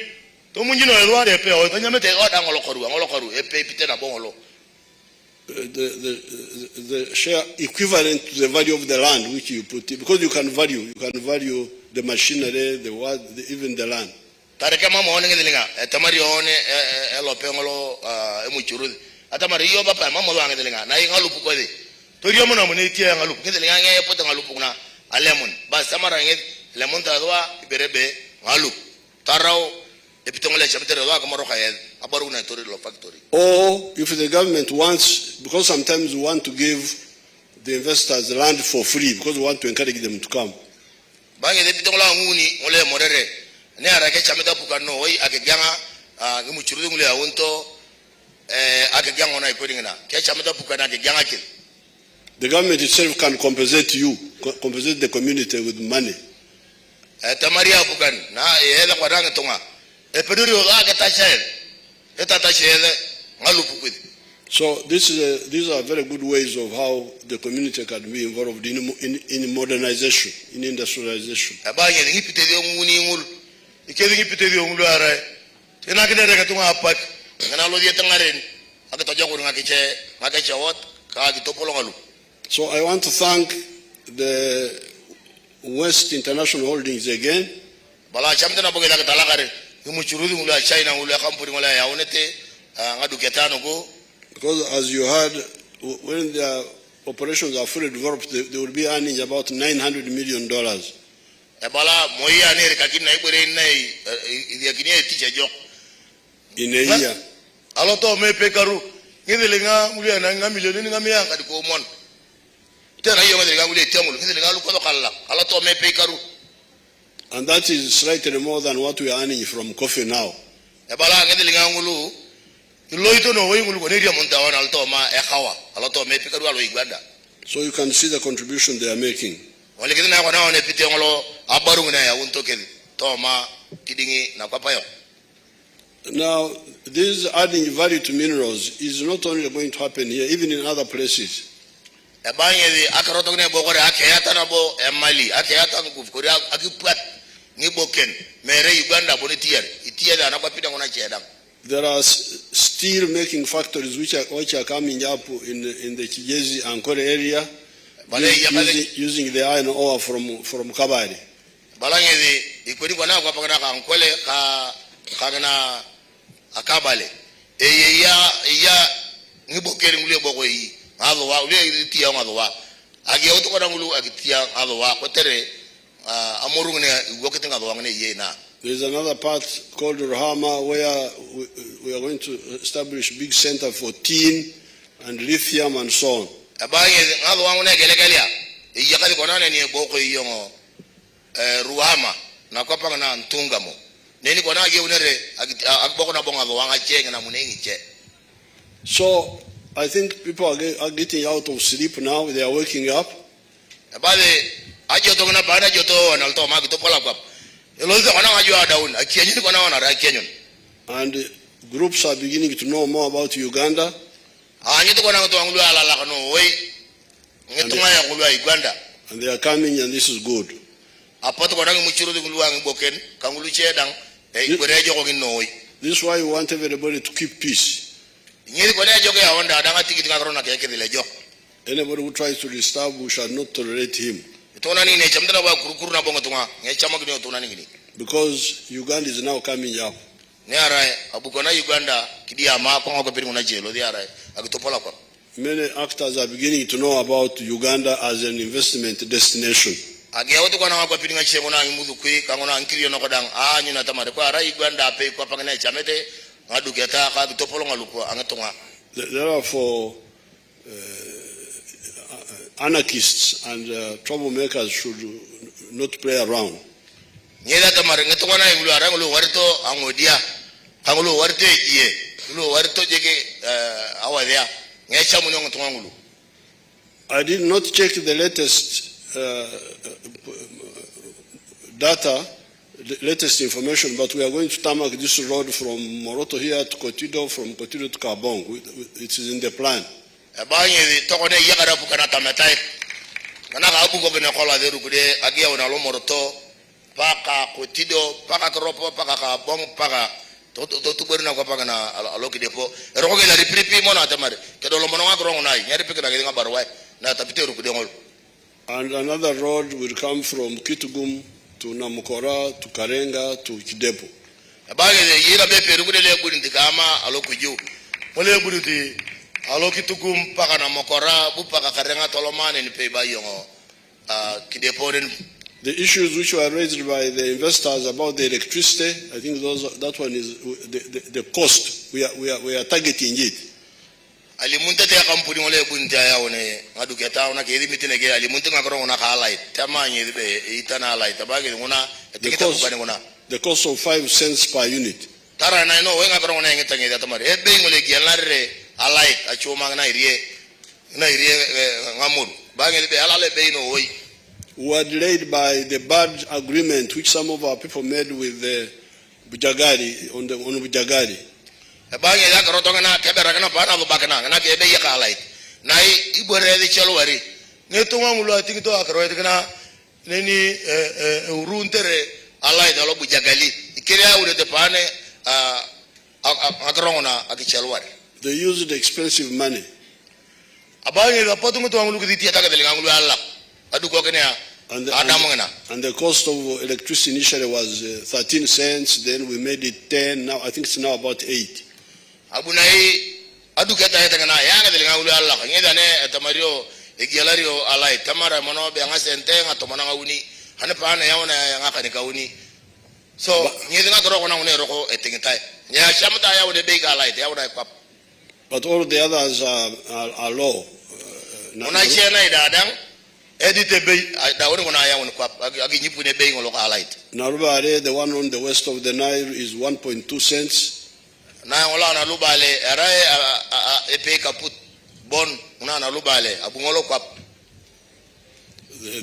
To munjino elwa de pe o tanyamete oda ngolokoru Peter na bongo lo. The share equivalent to the value of the land which you put in, because you can value the machinery, even the land. Tareke mama one ngedelinga tamari one elo pengolo emuchurudi atamari yo bapa mama lo ngedelinga na ngalupu kwede toriyo mona mone tie ngalupu ngedelinga nge pota ngalupu na alemon bas tamara nge lemon tadwa iberebe ngalupu tarao epitongole chapitere lo akamaro kayed abaru na tori lo factory. Or if the government wants, because sometimes we want to give the investors land for free because we want to encourage them to come. Bangi epitongla nguni ole morere ne arake chameta pukano oi akeganga ngimuchurudu ngule awunto akeganga ona ikodingina ke chameta pukana akeganga kile. The government itself can compensate the community with money. Tamaria pukan na ehela kwa ranga tonga epeduri oga tachael etatachael ngalupu kwidi. So these are very good ways of how the community can be involved in modernization, in industrialization. Abanye ngipitedio nguni ngulu ikedi ngipitedio ngulu ara tena kidere katunga apak ngana lo dia tangaren akatoja ko ngakeche wat ka gitopolo ngalu. So I want to thank the West International Holdings again. Bala chamta na bogela katalakare ngimuchurudu ngulu China ngulu kampuni ngulu ya unete ngaduketano go. Because as you heard, when their operations are fully developed, they will be earning about $900 million. In a year. And that is slightly more than what we are earning from coffee now. So you can see the contribution they are making. Now, this adding value to minerals is not only going to happen here, even in other places. There are steel making factories which are coming up in the Kigezi Ankole area using the iron ore from Kabari. There is another part called Ruhama where we are going to establish a big center for tin and lithium and so on. So I think people are getting out of sleep now. They are waking up. And groups are beginning to know more about Uganda. And they are coming, and this is good. This is why we want everybody to keep peace. Anybody who tries to disturb, we shall not tolerate him. Because Uganda is now coming up. ne ara abukona Uganda kidia ma ko ko peri ngona jelo di ara agitopola kwa. Many actors are beginning to know about Uganda as an investment destination. Age auto kona ko peri ngache ngona imudu kui kangona ankiri no kodang nyuna tamare kwa ara Uganda pe kwa pangana chamete ngadu keta ka agitopolo ngaluko angatonga. Therefore, anarchists and troublemakers should not play around. Nyeda tamare ngatongana ingulu ara ngulu warto angodia angulu warto ye ngulu warto jege awadia ngecha munyo ngatonga ngulu. I did not check the latest data, the latest information, but we are going to tarmac this road from Moroto here to Kotido, from Kotido to Kabong. It is in the plan. Banyi tokone yakara pukana tametai kana ka buko kene kola deru kude agia una lo Moroto paka Kotido paka Toropo paka Kabong paka to berna ko paka na aloki depo ero ke la ripripi mona tamare ke do lo mona ngro ngai nyari pika ngi ngabarwa na tapite ru kude ngol. And another road will come from Kitugum to Namukora to Karenga to Kidepo. Banyi yira be peru kude le kudi ndikama alokuju mole kudi Alokitugum paka na Mokora bupaka Karenga tolomane ni pe bayongo kideporen. The issues which were raised by the investors about the electricity, I think that one is the cost. We are targeting it. Alimunta te kampuni ngole bunta ya one ngadu keta ona ke mitine ke alimunta ngakoro ona ka light tamanye be itana light tabage ngona etiketa bukane ngona. The cost of 5 cents per unit. Tara na no wenga ngakoro ngona ngeta ngeta tamare ebe ngole gialare alike achoma na irie ngamuru bangi be alale be no oi. We were delayed by the bad agreement which some of our people made with the Bujagari on Bujagari. Bangi ya karotonga na kebera kana bana lo bakana na ke be ya alike nai ibore de chelwari ngetonga ngulu atingito akaro kana neni uruntere alike alo Bujagali ikiria ure de pane akarongona akichelwari. They used expensive money. And the cost of electricity initially was 13 cents, then we made it 10, now I think it's now about 8. So, but all the others are low. Narubare, the one on the west of the Nile, is 1.2 cents.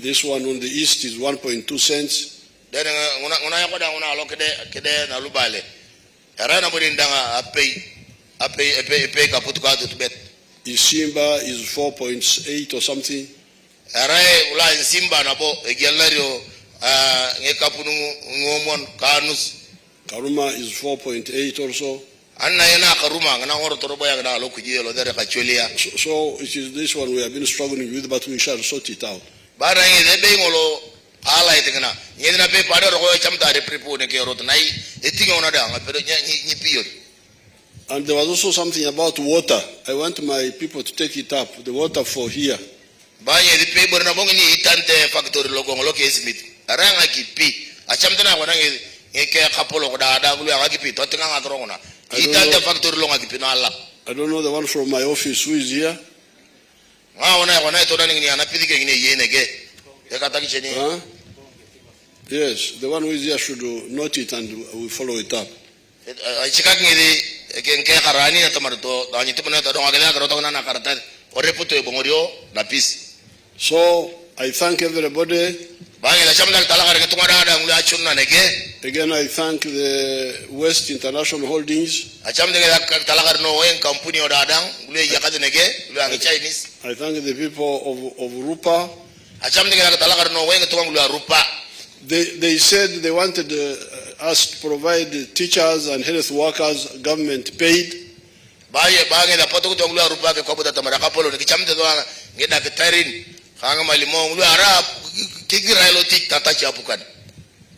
This one on the east is 1.2 cents. Isimba is 4.8 or something. Karuma is 4.8 or so. So it is this one we have been struggling with, but we shall sort it out. And there was also something about water. I want my people to take it up, the water for here. I don't know the one from my office who is here. Yes, the one who is here should note it and we follow it up. So I thank everybody. Again, I thank the West International Holdings. I thank the people of Rupa. They said they wanted us to provide teachers and health workers, government paid.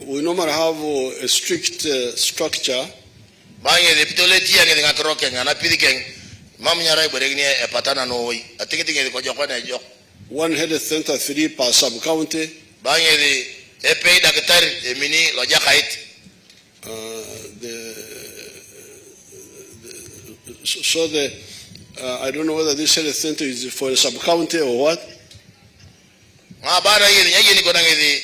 We normally have a strict structure Banye the pitoleti and getting a crocken and a pidicking. Mamma bringing a patana no way. I think it is a job. One head center 3 per sub county. Banye the pay a mini lojakite. So I don't know whether this health center is for a sub county or what. Abana yini kona ngezi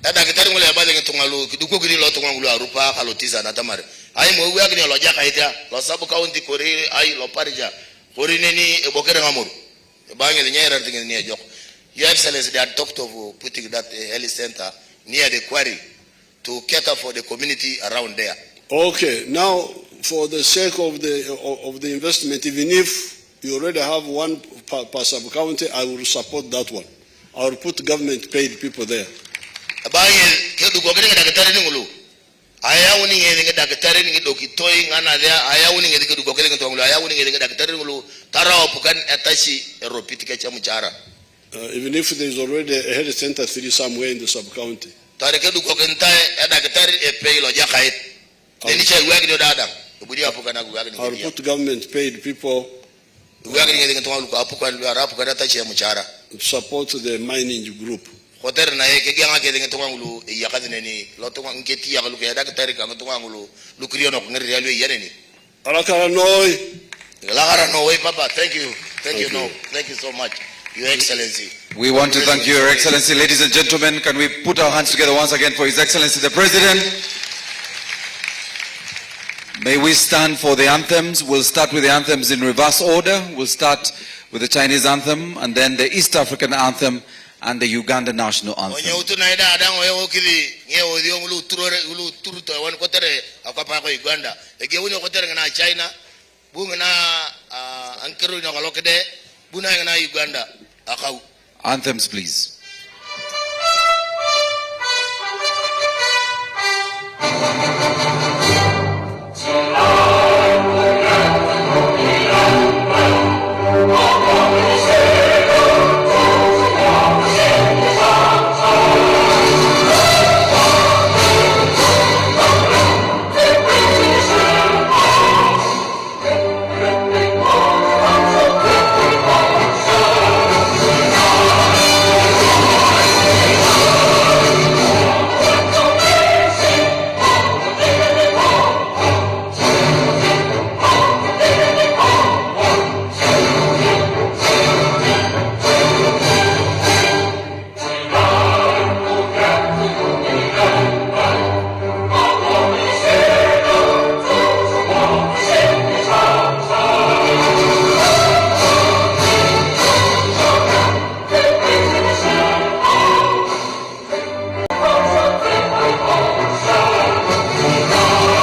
daktari ngule abale ngetungalu kidukugiri lo tungalu arupa kalotiza na tamare ai mo wi agni lo jaka ita lo sub county kori ai lo parija kori neni ebokere ngamuru bangi the nyera tingi ne jok. Your Excellency, they had talked of putting that health center near the quarry to cater for the community around there. Okay, now for the sake of the investment, even if you already have one per sub county, I will support that one. I will put government paid people there. Bangi kedu ko gani daktari ngulu aya woni ngene daktari ngi dokitoi ngana there aya woni ngene kedu ko gani ngulu aya woni ngene daktari ngulu tarawo pukan atashi eropitika cha mchara. Even if there is already a health center 3 somewhere in the sub county. Tare kedu ko ganta daktari e pay lo jakait. Neni cha wagi do dada. Ubudi apuka na wagi I will put government paid people wagi ngene to aluko apuka lu arapu kada tachi ya mchara. Support the mining group. Hotel na yake ganga ke ngene to ngulu ya kazine ni lo to ngeti ya luko ya daktari ka to ngulu lukriyo no ngere ya lu yeneni. Alakara noi. Alakara no way papa. Thank you. Thank you no. Thank you so much. Your Excellency. We want to thank you, Your Excellency. Ladies and gentlemen, can we put our hands together once again for His Excellency the President? May we stand for the anthems. We'll start with the anthems in reverse order. We'll start with the Chinese anthem, and then the East African anthem, and the Uganda national anthem. Anthems, please.